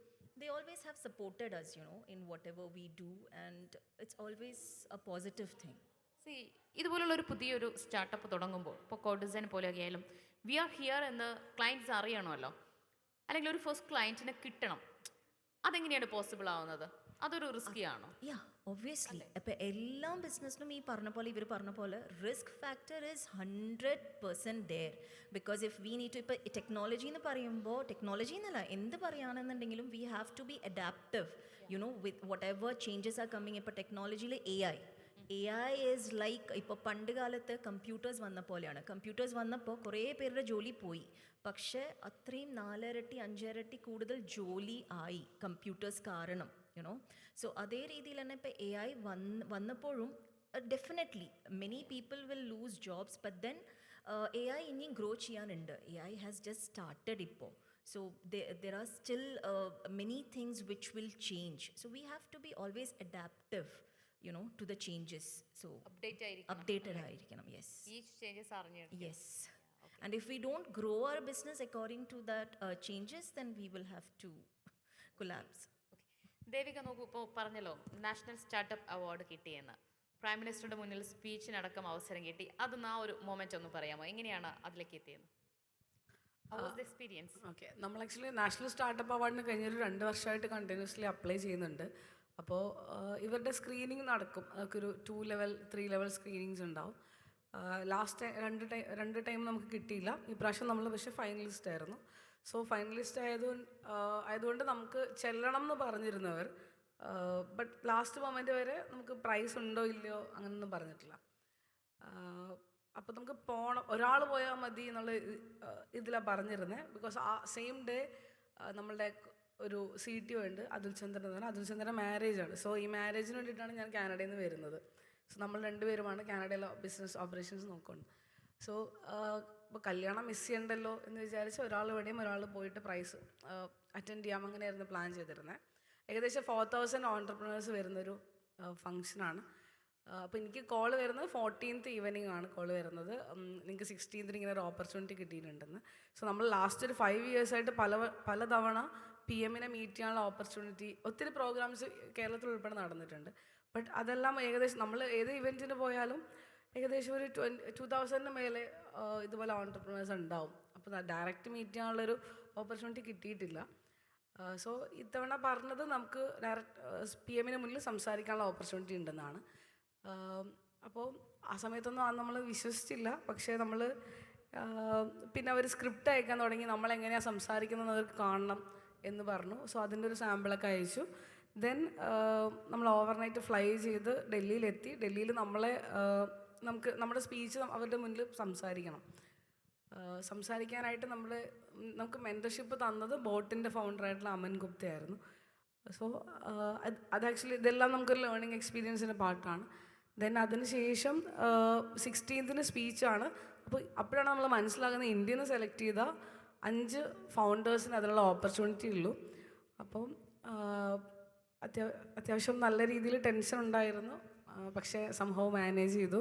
they always have supported us in whatever we do, and it's always a positive thing. ഇതുപോലുള്ള ഒരു പുതിയൊരു startup തുടങ്ങുമ്പോൾ ഇപ്പോൾ കോഡ് ഡിസൈൻ പോലെയൊക്കെ ആയാലും വി ആർ ഹിയർ എന്ന് ക്ലയൻറ്റ്സ് അറിയണമല്ലോ, അല്ലെങ്കിൽ ഒരു ഫസ്റ്റ് ക്ലയൻറ്റിനെ കിട്ടണം. അതെങ്ങനെയാണ് പോസിബിൾ ആവുന്നത്? അതൊരു റിസ്കി ആണോ? Yeah obviously. അപ്പോൾ എല്ലാ ബിസിനസ്സിനും ഈ പറഞ്ഞ പോലെ ഇവർ പറഞ്ഞ പോലെ risk factor is 100% there. Because if we need to, ഇപ്പോൾ ടെക്നോളജി എന്ന് പറയുമ്പോൾ, ടെക്നോളജി എന്നല്ല എന്ത് പറയുകയാണെന്നുണ്ടെങ്കിലും we have to be adaptive, you know, with whatever changes are coming. ഇപ്പോൾ ടെക്നോളജിയിൽ എ ഐ ഈസ് ലൈക്ക്, ഇപ്പോൾ പണ്ട് കാലത്ത് കമ്പ്യൂട്ടേഴ്സ് വന്ന പോലെയാണ്. കമ്പ്യൂട്ടേഴ്സ് വന്നപ്പോൾ കുറേ പേരുടെ ജോലി പോയി, പക്ഷേ അത്രയും 4 ഇരട്ടി 5 ഇരട്ടി കൂടുതൽ ജോലി ആയി കമ്പ്യൂട്ടേഴ്സ് കാരണം, യുനോ. സോ അതേ രീതിയിൽ തന്നെ ഇപ്പോൾ എ ഐ വന്നപ്പോഴും definitely many people will loose jobs. But then A I ഇനിയും ഗ്രോ ചെയ്യാനുണ്ട്. A I has just started ഇപ്പോൾ. So there are still many things which will change. So we have to be always adaptive, you know, to the changes. So updated ആയിരിക്കണം. Yes. ഈ changes അറിഞ്ഞിരിക്കണം. Yes. And if we don't grow our business according to that changes, then we will have to collapse. Devika നോക്കൂ, ഇപ്പോൾ പറഞ്ഞല്ലോ national startup award കിട്ടിയെന്ന്, prime മിനിസ്റ്ററുടെ മുന്നിൽ സ്പീച്ചിനടക്കം അവസരം കിട്ടി. അതൊന്ന് ആ ഒരു മൊമെന്റ് ഒന്ന് പറയാമോ? എങ്ങനെയാണ് അതിലേക്ക് എത്തിയത്? എക്സ്പീരിയൻസ്? ഓക്കെ, നമ്മൾ ആക്ച്വലി നാഷണൽ സ്റ്റാർട്ടപ്പ് അവാർഡിന് കഴിഞ്ഞൊരു 2 വർഷമായിട്ട് കണ്ടിന്യൂസ്ലി അപ്ലൈ ചെയ്യുന്നുണ്ട്. അപ്പോൾ ഇവരുടെ സ്ക്രീനിങ് നടക്കും. അതൊരു 2 ലെവൽ 3 ലെവൽ സ്ക്രീനിങ്സ് ഉണ്ടാവും. ലാസ്റ്റ് രണ്ട് ടൈം നമുക്ക് കിട്ടിയില്ല. ഈ പ്രാവശ്യം നമ്മൾ പക്ഷേ ഫൈനലിസ്റ്റ് ആയിരുന്നു. സോ ഫൈനലിസ്റ്റ് ആയതുകൊണ്ട് നമുക്ക് ചെല്ലണം എന്ന് പറഞ്ഞിരുന്നവർ, ബട്ട് ലാസ്റ്റ് മൊമെൻ്റ് വരെ നമുക്ക് പ്രൈസ് ഉണ്ടോ ഇല്ലയോ അങ്ങനെയൊന്നും പറഞ്ഞിട്ടില്ല. അപ്പോൾ നമുക്ക് പോകണം, ഒരാൾ പോയാൽ മതി എന്നുള്ള ഇതിലാണ് പറഞ്ഞിരുന്നത്. ബിക്കോസ് ആ സെയിം ഡേ നമ്മളുടെ ഒരു CTO ഉണ്ട്, അതുൽ ചന്ദ്രൻ എന്ന് പറഞ്ഞാൽ. അതുൽ ചന്ദ്രൻ്റെ മാരേജാണ്. സോ ഈ മാരേജിന് വേണ്ടിയിട്ടാണ് ഞാൻ കാനഡയിൽ നിന്ന് വരുന്നത്. സോ നമ്മൾ 2 പേരുമാണ് കാനഡയിലെ ബിസിനസ് ഓപ്പറേഷൻസ് നോക്കുന്നത്. സോ ഇപ്പോൾ കല്യാണം മിസ് ചെയ്യണ്ടല്ലോ എന്ന് വിചാരിച്ച് ഒരാൾ ഇവിടെയും ഒരാൾ പോയിട്ട് പ്രൈസ് അറ്റൻഡ് ചെയ്യാം, അങ്ങനെയായിരുന്നു പ്ലാൻ ചെയ്തിരുന്നത്. ഏകദേശം 4000 ഓൺടർപ്രണേഴ്സ് വരുന്നൊരു ഫങ്ഷനാണ്. അപ്പോൾ എനിക്ക് കോൾ വരുന്നത് 14th ഈവനിങ് ആണ് കോൾ വരുന്നത്. നിങ്ങൾക്ക് 16th ഇങ്ങനെ ഒരു ഓപ്പർച്യൂണിറ്റി കിട്ടിയിട്ടുണ്ടെന്ന്. സോ നമ്മൾ ലാസ്റ്റ് ഒരു 5 ഇയേഴ്സായിട്ട് പലതവണ PM-നെ മീറ്റ് ചെയ്യാനുള്ള ഓപ്പർച്യൂണിറ്റി, ഒത്തിരി പ്രോഗ്രാംസ് കേരളത്തിൽ ഉൾപ്പെടെ നടന്നിട്ടുണ്ട്. ബട്ട് അതെല്ലാം ഏകദേശം നമ്മൾ ഏത് ഇവൻറ്റിന് പോയാലും ഏകദേശം ഒരു 2000 മേലെ ഇതുപോലെ ഓൺടർപ്രണേഴ്സ് ഉണ്ടാവും. അപ്പോൾ ഡയറക്റ്റ് മീറ്റ് ചെയ്യാനുള്ളൊരു ഓപ്പർച്യൂണിറ്റി കിട്ടിയിട്ടില്ല. സോ ഇത്തവണ പറഞ്ഞത് നമുക്ക് ഡയറക്റ്റ് PM-ന് മുന്നിൽ സംസാരിക്കാനുള്ള ഓപ്പർച്യൂണിറ്റി ഉണ്ടെന്നാണ്. അപ്പോൾ ആ സമയത്തൊന്നും നമ്മൾ വിശ്വസിച്ചില്ല. പക്ഷേ നമ്മൾ പിന്നെ അവർ സ്ക്രിപ്റ്റ് അയക്കാൻ തുടങ്ങി, നമ്മളെങ്ങനെയാണ് സംസാരിക്കുന്നത് അവർക്ക് കാണണം എന്ന് പറഞ്ഞു. സോ അതിൻ്റെ ഒരു സാമ്പിളൊക്കെ അയച്ചു. ദെൻ നമ്മൾ ഓവർനൈറ്റ് ഫ്ലൈ ചെയ്ത് ഡൽഹിയിലെത്തി. ഡൽഹിയിൽ നമുക്ക് നമ്മുടെ സ്പീച്ച് അവരുടെ മുന്നിൽ സംസാരിക്കാനായിട്ട് നമുക്ക് മെൻറ്റർഷിപ്പ് തന്നത് ബോട്ടിൻ്റെ ഫൗണ്ടറായിട്ടുള്ള അമൻ ഗുപ്തയായിരുന്നു. സോ അത് ആക്ച്വലി ഇതെല്ലാം നമുക്കൊരു ലേണിംഗ് എക്സ്പീരിയൻസിൻ്റെ പാർട്ടാണ്. ദെൻ അതിന് ശേഷം 16th സ്പീച്ചാണ്. അപ്പോഴാണ് നമ്മൾ മനസ്സിലാകുന്നത് ഇന്ത്യയിൽ നിന്ന് സെലക്ട് ചെയ്ത 5 ഫൗണ്ടേഴ്സിന് അതിനുള്ള ഓപ്പർച്യൂണിറ്റി ഉള്ളൂ. അപ്പം അത്യാവശ്യം നല്ല രീതിയിൽ ടെൻഷൻ ഉണ്ടായിരുന്നു. പക്ഷേ സംഭവം മാനേജ് ചെയ്തു.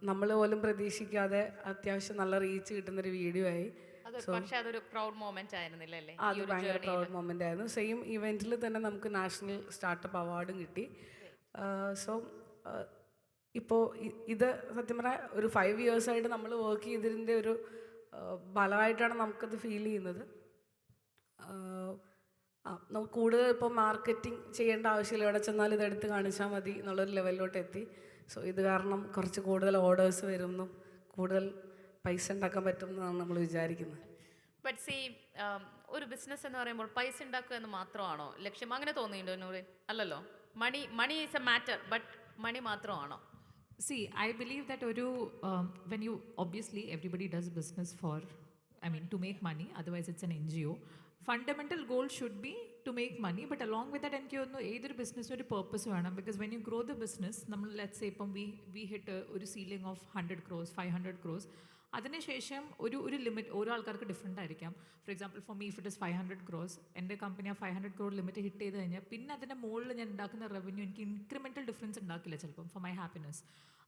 നമ്മൾ പോലും പ്രതീക്ഷിക്കാതെ അത്യാവശ്യം നല്ല റീച്ച് കിട്ടുന്നൊരു വീഡിയോ ആയി. അതൊരു പ്രൗഡ് മൊമെന്റ് ആയിരുന്നില്ലേ? അത് ഭയങ്കര പ്രൗഡ് മൊമെന്റ് ആയിരുന്നു. സെയിം ഇവന്റിൽ തന്നെ നമുക്ക് നാഷണൽ സ്റ്റാർട്ടപ്പ് അവാർഡും കിട്ടി. സോ ഇപ്പോൾ ഇത് സത്യം പറഞ്ഞാൽ ഒരു 5 ഇയേഴ്സായിട്ട് നമ്മൾ വർക്ക് ചെയ്തതിൻ്റെ ഒരു ഫലമായിട്ടാണ് നമുക്കത് ഫീൽ ചെയ്യുന്നത്. നമുക്ക് കൂടുതൽ ഇപ്പോൾ മാർക്കറ്റിംഗ് ചെയ്യേണ്ട ആവശ്യമില്ല, എവിടെ ചെന്നാൽ ഇതെടുത്ത് കാണിച്ചാൽ മതി എന്നുള്ളൊരു ലെവലിലോട്ട് എത്തി. സോ ഇത് കാരണം കുറച്ച് കൂടുതൽ ഓർഡേഴ്സ് വരുന്നു, കൂടുതൽ പൈസ ഉണ്ടാക്കാൻ പറ്റും എന്നാണ് നമ്മൾ വിചാരിക്കുന്നത്. ബട്ട് സീ, ഒരു ബിസിനസ് എന്ന് പറയുമ്പോൾ പൈസ ഉണ്ടാക്കുക എന്ന് മാത്രമാണോ ലക്ഷ്യം? അങ്ങനെ തോന്നിയിട്ടുണ്ടോ നൂറിൻ? അല്ലല്ലോ. Money is a matter, but money മാത്രമാണോ? See, I believe that when you, obviously everybody does business to make money, otherwise it's an NGO. Fundamental goal should be to make money, but along with that എനിക്ക് തോന്നുന്നു ഏതൊരു ബിസിനസ്സിനും ഒരു purpose വേണം. Because when you grow the business, നമ്മൾ let's say ഇപ്പം V hit ഒരു ceiling of 100 crores 500 crores, അതിനുശേഷം ഒരു ലിമിറ്റ് ഓരോ ആൾക്കാർക്ക് ഡിഫറെൻ്റ് ആയിരിക്കാം. For example for me if it is 500 crores, എൻ്റെ കമ്പനി ആ 500 crore ലിമിറ്റ് ഹിറ്റ് ചെയ്ത് കഴിഞ്ഞാൽ പിന്നെ അതിൻ്റെ മുകളിൽ ഞാൻ ഉണ്ടാക്കുന്ന റവന്യൂ എനിക്ക് ഇൻക്രിമെൻ്റൽ ഡിഫറൻസ് ഉണ്ടാക്കില്ല ചിലപ്പം ഫോർ മൈ ഹാപ്പിനെസ്.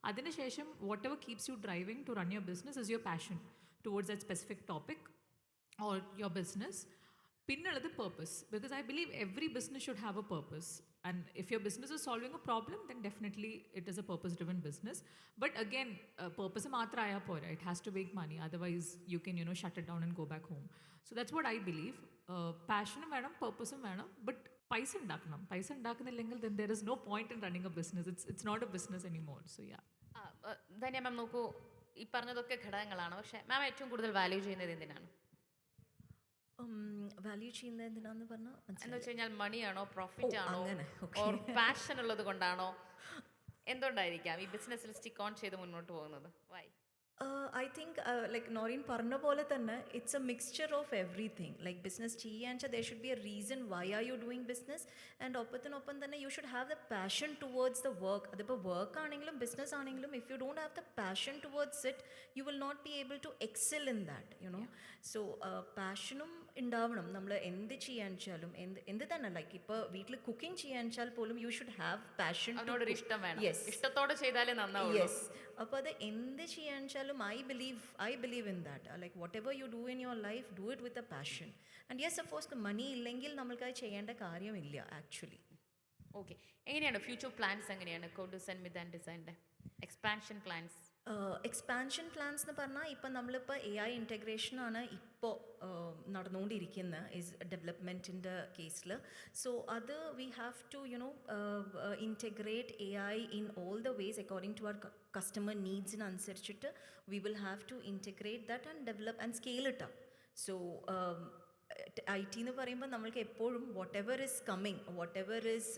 അതിനുശേഷം whatever keeps you driving to run your business is your passion towards that specific topic or your business. പിന്നുള്ളത് purpose, because I believe every business should have a purpose. And if your business is solving a problem, then definitely it is a purpose-driven business. But again, purpose മാത്രമായാ പോരാ. It has to make money. Otherwise, you can, shut it down and go back home. So that's what I believe. Passionum വേണം, purposeും വേണം, but പൈസ ഉണ്ടാക്കണം. പൈസ ഉണ്ടാക്കുന്നില്ലെങ്കിൽ then there is no point in running a business. It's not a business anymore. So yeah. Dhanya മാം നോക്കൂ, ഈ പറഞ്ഞതൊക്കെ ഘടകങ്ങളാണ്. പക്ഷേ മാം ഏറ്റവും കൂടുതൽ വാല്യൂ ചെയ്യുന്നത് എന്തിനാണ്? വാല്യൂ ചെയ്യുന്നത് എന്തിനാന്ന് പറഞ്ഞാൽ എന്ന് വെച്ച് കഴിഞ്ഞാൽ മണിയാണോ, പ്രോഫിറ്റ് ആണോ, അങ്ങനെ, ഓർ പാഷൻ ഉള്ളത് കൊണ്ടാണോ, എന്തുകൊണ്ടായിരിക്കാം ഈ ബിസിനസ്സിൽ സ്റ്റിക്ക് ഓൺ ചെയ്ത് മുന്നോട്ട് പോകുന്നത്? Y? I think like Noreen പറഞ്ഞ പോലെ തന്നെ it's a mixture of everything. Like business ചെയ്യാന്ന് വെച്ചാൽ there should be a reason why are you doing business, and ഒപ്പത്തിനൊപ്പം തന്നെ you should have the passion towards the work. അതിപ്പോൾ work ആണെങ്കിലും business ആണെങ്കിലും if you don't have the passion towards it, you will not be able to excel in that, So passionum ഉണ്ടാവണം. നമ്മൾ എന്ത് ചെയ്യാന്ന് വെച്ചാലും എന്ത് തന്നെ ലൈക്ക് ഇപ്പോൾ വീട്ടിൽ കുക്കിംഗ് ചെയ്യാന്ന് വെച്ചാൽ പോലും you should have passion. അതിനോടൊരു ഇഷ്ടം വേണം. Yes. ഇഷ്ടത്തോടെ ചെയ്താലേ നന്നാവും. യെസ്. അപ്പോൾ അത് എന്ത് ചെയ്യാന്ന് വെച്ചാലും I believe in that. Like whatever you do in your life, do it with a passion. And yes, of course, money ഇല്ലെങ്കിൽ നമ്മൾക്ക് അത് ചെയ്യേണ്ട കാര്യമില്ല ആക്ച്വലി. ഓക്കെ, എങ്ങനെയാണ് ഫ്യൂച്ചർ പ്ലാൻസ്? എങ്ങനെയാണ് കോഡൂസ് ആൻഡ് മിതാൻ ഡിസൈൻ്റെ എക്സ്പാൻഷൻ പ്ലാൻസ്? എക്സ്പാൻഷൻ പ്ലാൻസ് എന്ന് പറഞ്ഞാൽ ഇപ്പം നമ്മളിപ്പോൾ AI ഇൻറ്റഗ്രേഷനാണ് ഇപ്പോൾ നടന്നുകൊണ്ടിരിക്കുന്നത് ഇസ് ഡെവലപ്മെൻറ്റിൻ്റെ കേസിൽ. സോ അത് we have to integrate AI in all the ways according to our customer നീഡ്സിനനുസരിച്ചിട്ട് we will have to integrate that and develop and scale it up. So IT എന്ന് പറയുമ്പോൾ നമ്മൾക്ക് എപ്പോഴും whatever is coming, whatever is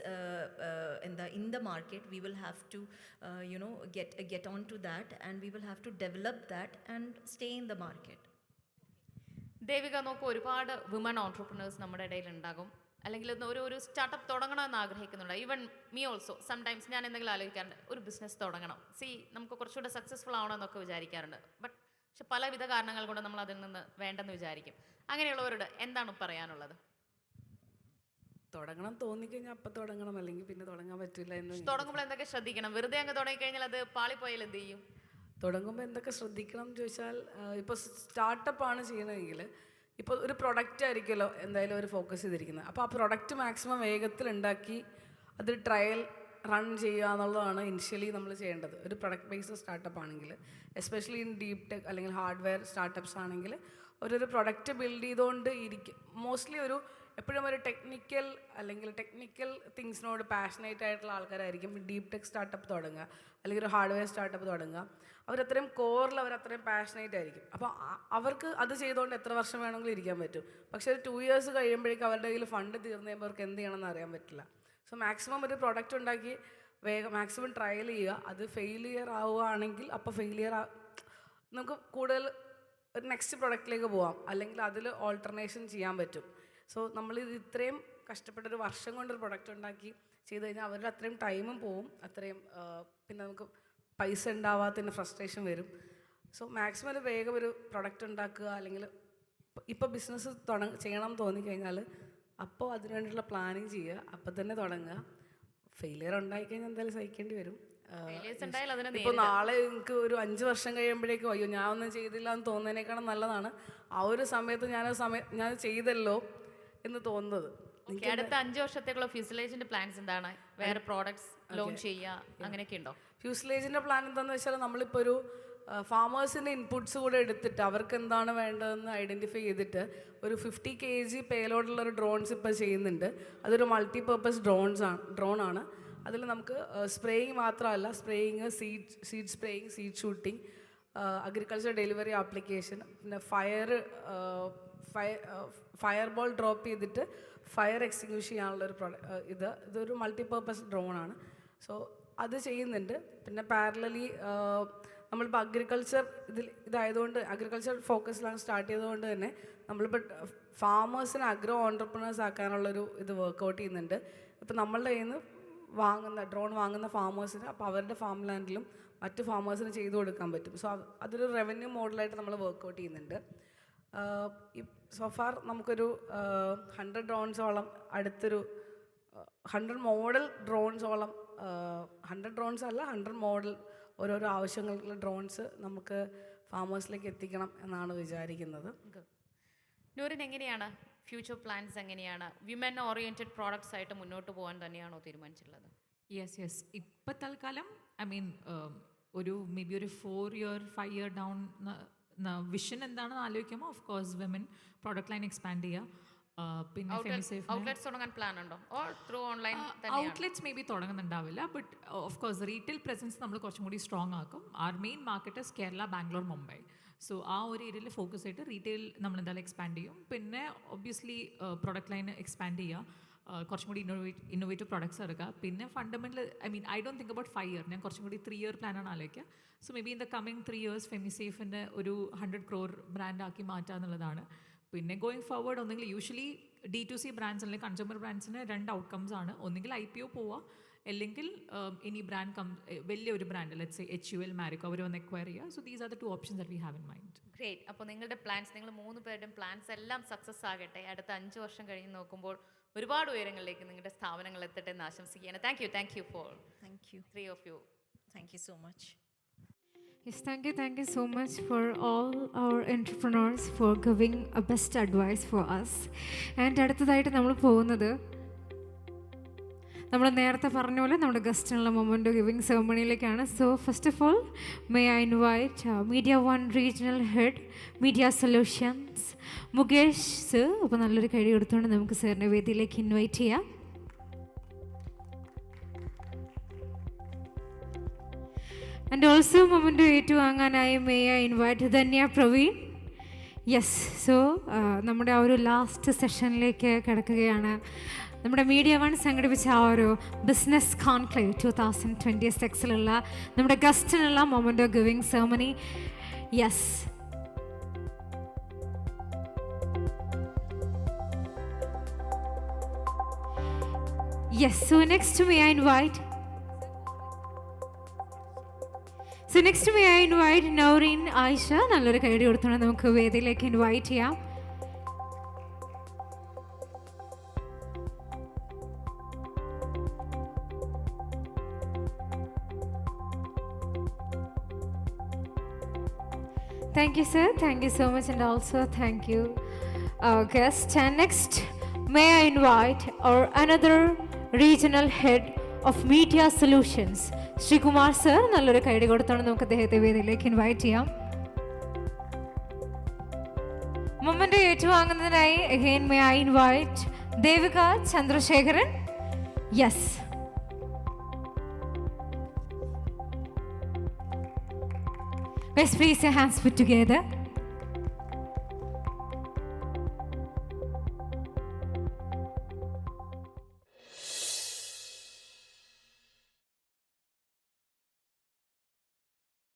in the market, we will have to get on to that, and we will have to develop that and stay in the market. Devika നോക്കൂ, ഒരുപാട് woman entrepreneurs നമ്മുടെ ഇടയിൽ ഉണ്ടാകും, അല്ലെങ്കിൽ ഒരു startup തുടങ്ങണമെന്ന് ആഗ്രഹിക്കുന്നുണ്ട്. Even me also sometimes ഞാൻ എന്തെങ്കിലും ആലോചിക്കാറുണ്ട്, ഒരു ബിസിനസ് തുടങ്ങണം, നമുക്ക് കുറച്ചുകൂടെ സക്സസ്ഫുൾ ആവണമെന്നൊക്കെ വിചാരിക്കാറുണ്ട്. പക്ഷെ പലവിധ കാരണങ്ങൾ കൊണ്ട് നമ്മൾ അതിൽ നിന്ന് വേണ്ടെന്ന് വിചാരിക്കും. അങ്ങനെയുള്ളവരോട് എന്താണ് പറയാനുള്ളത്? തുടങ്ങണം തോന്നിക്കഴിഞ്ഞാൽ അപ്പം തുടങ്ങണം, അല്ലെങ്കിൽ പിന്നെ തുടങ്ങാൻ പറ്റില്ല എന്ന്. തുടങ്ങുമ്പോൾ എന്തൊക്കെ ശ്രദ്ധിക്കണം? വെറുതെ അങ്ങ് തുടങ്ങിക്കഴിഞ്ഞാൽ അത് പാളിപ്പോയാൽ എന്ത് ചെയ്യും? തുടങ്ങുമ്പോൾ എന്തൊക്കെ ശ്രദ്ധിക്കണം എന്ന് ചോദിച്ചാൽ, ഇപ്പോൾ സ്റ്റാർട്ടപ്പാണ് ചെയ്യണമെങ്കിൽ ഇപ്പോൾ ഒരു പ്രൊഡക്റ്റ് ആയിരിക്കുമല്ലോ എന്തായാലും ഒരു ഫോക്കസ് ചെയ്തിരിക്കുന്നത്. അപ്പോൾ ആ പ്രൊഡക്റ്റ് മാക്സിമം വേഗത്തിൽ ഉണ്ടാക്കി അത് ട്രയൽ റൺ ചെയ്യുക എന്നുള്ളതാണ് ഇനിഷ്യലി നമ്മൾ ചെയ്യേണ്ടത്. ഒരു പ്രൊഡക്റ്റ് ബേസ്ഡ് സ്റ്റാർട്ടപ്പ് ആണെങ്കിൽ, എസ്പെഷ്യലി ഇൻ ഡീപ് ടെക് അല്ലെങ്കിൽ ഹാർഡ്വെയർ സ്റ്റാർട്ടപ്പ്സ് ആണെങ്കിൽ ഒരു പ്രൊഡക്റ്റ് ബിൽഡ് ചെയ്തുകൊണ്ട് ഇരിക്കും. മോസ്റ്റ്ലി എപ്പോഴും ഒരു ടെക്നിക്കൽ തിങ്സിനോട് പാഷനേറ്റ് ആയിട്ടുള്ള ആൾക്കാരായിരിക്കും ഡീപ് ടെക് സ്റ്റാർട്ടപ്പ് തുടങ്ങുക അല്ലെങ്കിൽ ഒരു ഹാർഡ്വെയർ സ്റ്റാർട്ടപ്പ് തുടങ്ങുക. അവരത്രയും കോറിൽ അവരത്രയും പാഷനേറ്റ് ആയിരിക്കും. അപ്പോൾ അവർക്ക് അത് ചെയ്തുകൊണ്ട് എത്ര വർഷം വേണമെങ്കിലും ഇരിക്കാൻ പറ്റും. പക്ഷേ ഒരു 2 years കഴിയുമ്പോഴേക്കും അവരുടെ കയ്യിൽ ഫണ്ട് തീർന്നു കഴിയുമ്പോൾ അവർക്ക് എന്ത് ചെയ്യണമെന്ന് അറിയാൻ പറ്റില്ല. സോ മാക്സിമം ഒരു പ്രൊഡക്റ്റ് ഉണ്ടാക്കി മാക്സിമം ട്രയൽ ചെയ്യുക. അത് ഫെയിലിയർ ആവുകയാണെങ്കിൽ അപ്പോൾ നമുക്ക് കൂടുതൽ ഒരു നെക്സ്റ്റ് പ്രൊഡക്റ്റിലേക്ക് പോവാം, അല്ലെങ്കിൽ അതിൽ ഓൾട്ടർനേഷൻ ചെയ്യാൻ പറ്റും. സോ നമ്മളിത് ഇത്രയും കഷ്ടപ്പെട്ടൊരു വർഷം കൊണ്ടൊരു പ്രൊഡക്റ്റ് ഉണ്ടാക്കി ചെയ്ത് കഴിഞ്ഞാൽ അവരുടെ അത്രയും ടൈമും പോവും, അത്രയും പിന്നെ നമുക്ക് പൈസ ഉണ്ടാവാത്തതിന് ഫ്രസ്ട്രേഷൻ വരും. സോ മാക്സിമം ഒരു വേഗം ഒരു പ്രൊഡക്റ്റ് ഉണ്ടാക്കുക, അല്ലെങ്കിൽ ഇപ്പോൾ ബിസിനസ് ചെയ്യണം എന്ന് തോന്നിക്കഴിഞ്ഞാൽ അപ്പോൾ അതിന് വേണ്ടിയിട്ടുള്ള പ്ലാനിങ് ചെയ്യുക, അപ്പം തന്നെ തുടങ്ങുക. ഫെയിലിയർ ഉണ്ടായിക്കഴിഞ്ഞാൽ എന്തായാലും സഹിക്കേണ്ടി വരും. ഇപ്പോൾ നാളെ എനിക്ക് ഒരു 5 വർഷം കഴിയുമ്പോഴേക്കും അയ്യോ ഞാൻ ഒന്നും ചെയ്തില്ല എന്ന് തോന്നുന്നതിനേക്കാളും നല്ലതാണ് ആ ഒരു സമയത്ത് ഞാൻ ചെയ്തല്ലോ എന്ന് തോന്നുന്നത്. അടുത്ത 5 വർഷത്തേക്കുള്ള ഫ്യൂസിലേജിന്റെ പ്ലാൻസ് എന്താണ്? വേറെ പ്രോഡക്ട്സ് ലോഞ്ച് ചെയ്യുക അങ്ങനെയൊക്കെ ഉണ്ടോ? ഫ്യൂസിലേജിൻ്റെ പ്ലാൻ എന്താണെന്ന് വെച്ചാൽ നമ്മളിപ്പോൾ ഒരു ഫാമേഴ്സിൻ്റെ ഇൻപുട്സ് കൂടെ എടുത്തിട്ട് അവർക്ക് എന്താണ് വേണ്ടതെന്ന് ഐഡൻറ്റിഫൈ ചെയ്തിട്ട് ഒരു 50 kg പേലോടുള്ളൊരു ഡ്രോൺസ് ഇപ്പോൾ ചെയ്യുന്നുണ്ട്. അതൊരു മൾട്ടിപർപ്പസ് ഡ്രോണാണ്. അതിൽ നമുക്ക് സ്പ്രേയിങ് മാത്രമല്ല, spraying, seed spraying, seed shooting, agriculture delivery application, പിന്നെ ഫയർ ബോൾ ഡ്രോപ്പ് ചെയ്തിട്ട് ഫയർ എക്സ്റ്റിങ്വിഷ് ചെയ്യാനുള്ളൊരു ഇതൊരു മൾട്ടിപർപ്പസ് ഡ്രോണാണ്. സോ അത് ചെയ്യുന്നുണ്ട്. പിന്നെ പാരലലി നമ്മളിപ്പോൾ അഗ്രികൾച്ചർ ഇതായതുകൊണ്ട് അഗ്രികൾച്ചർ ഫോക്കസിലാണ് സ്റ്റാർട്ട് ചെയ്തതുകൊണ്ട് തന്നെ നമ്മളിപ്പോൾ ഫാമേഴ്സിനെ അഗ്രോ ഓൺട്രപ്രണേഴ്സ് ആക്കാനുള്ളൊരു വർക്കൗട്ട് ചെയ്യുന്നുണ്ട്. ഇപ്പം നമ്മളുടെ കയ്യിൽ നിന്ന് ഡ്രോൺ വാങ്ങുന്ന ഫാമേഴ്സിന് അപ്പോൾ അവരുടെ ഫാം ലാൻഡിലും മറ്റ് ഫാമേഴ്സിന് ചെയ്തു കൊടുക്കാൻ പറ്റും. സോ അതൊരു റവന്യൂ മോഡലായിട്ട് നമ്മൾ വർക്കൗട്ട് ചെയ്യുന്നുണ്ട്. സോഫാർ നമുക്കൊരു 100 ഡ്രോൺസോളം അടുത്തൊരു 100 മോഡൽ ഡ്രോൺസോളം 100 ഡ്രോൺസ് അല്ല 100 മോഡൽ ഓരോരോ ആവശ്യങ്ങൾക്കുള്ള ഡ്രോൺസ് നമുക്ക് ഫാമേഴ്സിലേക്ക് എത്തിക്കണം എന്നാണ് വിചാരിക്കുന്നത്. നൂറിന് എങ്ങനെയാണ് ഫ്യൂച്ചർ പ്ലാൻസ് എങ്ങനെയാണ്? വിമൻ ഓറിയൻറ്റഡ് പ്രോഡക്ട്സ് ആയിട്ട് മുന്നോട്ട് പോകാൻ തന്നെയാണോ തീരുമാനിച്ചിട്ടുള്ളത്? യെസ് ഇപ്പം തൽക്കാലം ഐ മീൻ ഒരു മേ ബി ഒരു 4 year 5 year ഡൗൺ വിഷൻ എന്താണെന്ന് ആലോചിക്കുമ്പോൾ of course women product line expand ചെയ്യുക. പിന്നെ ഔട്ട്ലെറ്റ്സ് തുടങ്ങാൻ പ്ലാൻ ഉണ്ടോ? Or through online? Outlets maybe തുടങ്ങുന്നുണ്ടാവില്ല, but of course retail presence നമ്മൾ കുറച്ചും കൂടി സ്ട്രോങ് ആക്കും. Our main market is Kerala, Bangalore, Mumbai. So ആ ഒരു ഏരിയയിൽ ഫോക്കസ് ചെയ്തിട്ട് റീറ്റെയിൽ നമ്മൾ എന്തായാലും എക്സ്പാൻഡ് ചെയ്യും. പിന്നെ ഒബ്വിയസ്ലി പ്രൊഡക്റ്റ് ലൈൻ എക്സ്പാൻഡ് ചെയ്യുക, കുറച്ചും കൂടി ഇന്നോവേറ്റീവ് പ്രോഡക്ട്സ് എടുക്കുക. പിന്നെ fundamental I mean I don't think about 5 year, ഞാൻ കുറച്ചും കൂടി 3 year പ്ലാനാണ് ആലോചിക്കുക. So may be in the coming 3 years ഫെമിസേഫിൻ്റെ ഒരു 100 crore ബ്രാൻഡാക്കി മാറ്റുക എന്നുള്ളതാണ്. പിന്നെ ഗോയിങ് ഫോർവേഡ് ഒന്നെങ്കിൽ യൂഷ്വലി D2C ബ്രാൻഡ്സ് അല്ലെങ്കിൽ കൺസ്യൂമർ ബ്രാൻഡ്സിന് 2 outcomes ആണ്. ഒന്നെങ്കിൽ IPO പോവുക, അല്ലെങ്കിൽ ഇനി ബ്രാൻഡ് വലിയൊരു brand let's say HUL, Marico അവർ വന്ന് എക്വയർ ചെയ്യുക. So these are the 2 options that we have in mind. Great. അപ്പോൾ നിങ്ങളുടെ പ്ലാൻസ്, നിങ്ങൾ 3 പേരുടെയും പ്ലാൻസ് എല്ലാം സക്സസ് ആകട്ടെ. അടുത്ത 5 വർഷം കഴിഞ്ഞ് നോക്കുമ്പോൾ ഒരുപാട് ഉയരങ്ങളിലേക്ക് നിങ്ങളുടെ സ്ഥാപനങ്ങൾ എത്തട്ടെ എന്ന് ആശംസിക്കുകയാണ്. Thank you for Thank you. 3 of you. Thank you so much. Yes, thank you so much for all our entrepreneurs for giving a best advice for us. And അടുത്തതായിട്ട് നമ്മൾ പോകുന്നത് നമ്മൾ നേരത്തെ പറഞ്ഞ പോലെ നമ്മുടെ ഗസ്റ്റിനുള്ള മൊമെൻ്റ് ഗിവിംഗ് സെറമണിയിലേക്കാണ്. So first of all may I invite media one regional head media solutions Mukesh sir. അപ്പോൾ നല്ലൊരു കഴി കൊടുത്തുകൊണ്ട് നമുക്ക് സാറിൻ്റെ വേദിയിലേക്ക് ഇൻവൈറ്റ് ചെയ്യാം. ആൻഡ് ഓൾസോ മൊമെൻ്റ് ഏറ്റുവാങ്ങാനായി may I invite Dhanya Praveen. Yes, so നമ്മുടെ ആ ഒരു ലാസ്റ്റ് സെഷനിലേക്ക് കിടക്കുകയാണ്. നമ്മുടെ മീഡിയ വൺ സംഘടിപ്പിച്ച ആ ഒരു ബിസിനസ് കോൺക്ലേവ് 2026 നമ്മുടെ ഗസ്റ്റിനുള്ള moment of giving ceremony. Yes, so next may I invite Naureen Aisha. നല്ലൊരു കൈഡി കൊടുത്തോണ്ട് നമുക്ക് വേദിയിലേക്ക് ഇൻവൈറ്റ് ചെയ്യാം. Thank you, sir. Thank you so much, and also thank you, our guest. And next, may I invite our another regional head of Media Solutions, Sri Kumar sir. നല്ലൊരു കൈഡി കൊടുത്തോണ്ട് നമുക്ക് അദ്ദേഹത്തെ വേദിയിലേക്ക് invite ചെയ്യാം. Moment ഏറ്റുവാങ്ങുന്നതിനായി again may I invite Devika Chandrasekharan. Yes. Guys, please your hands put together.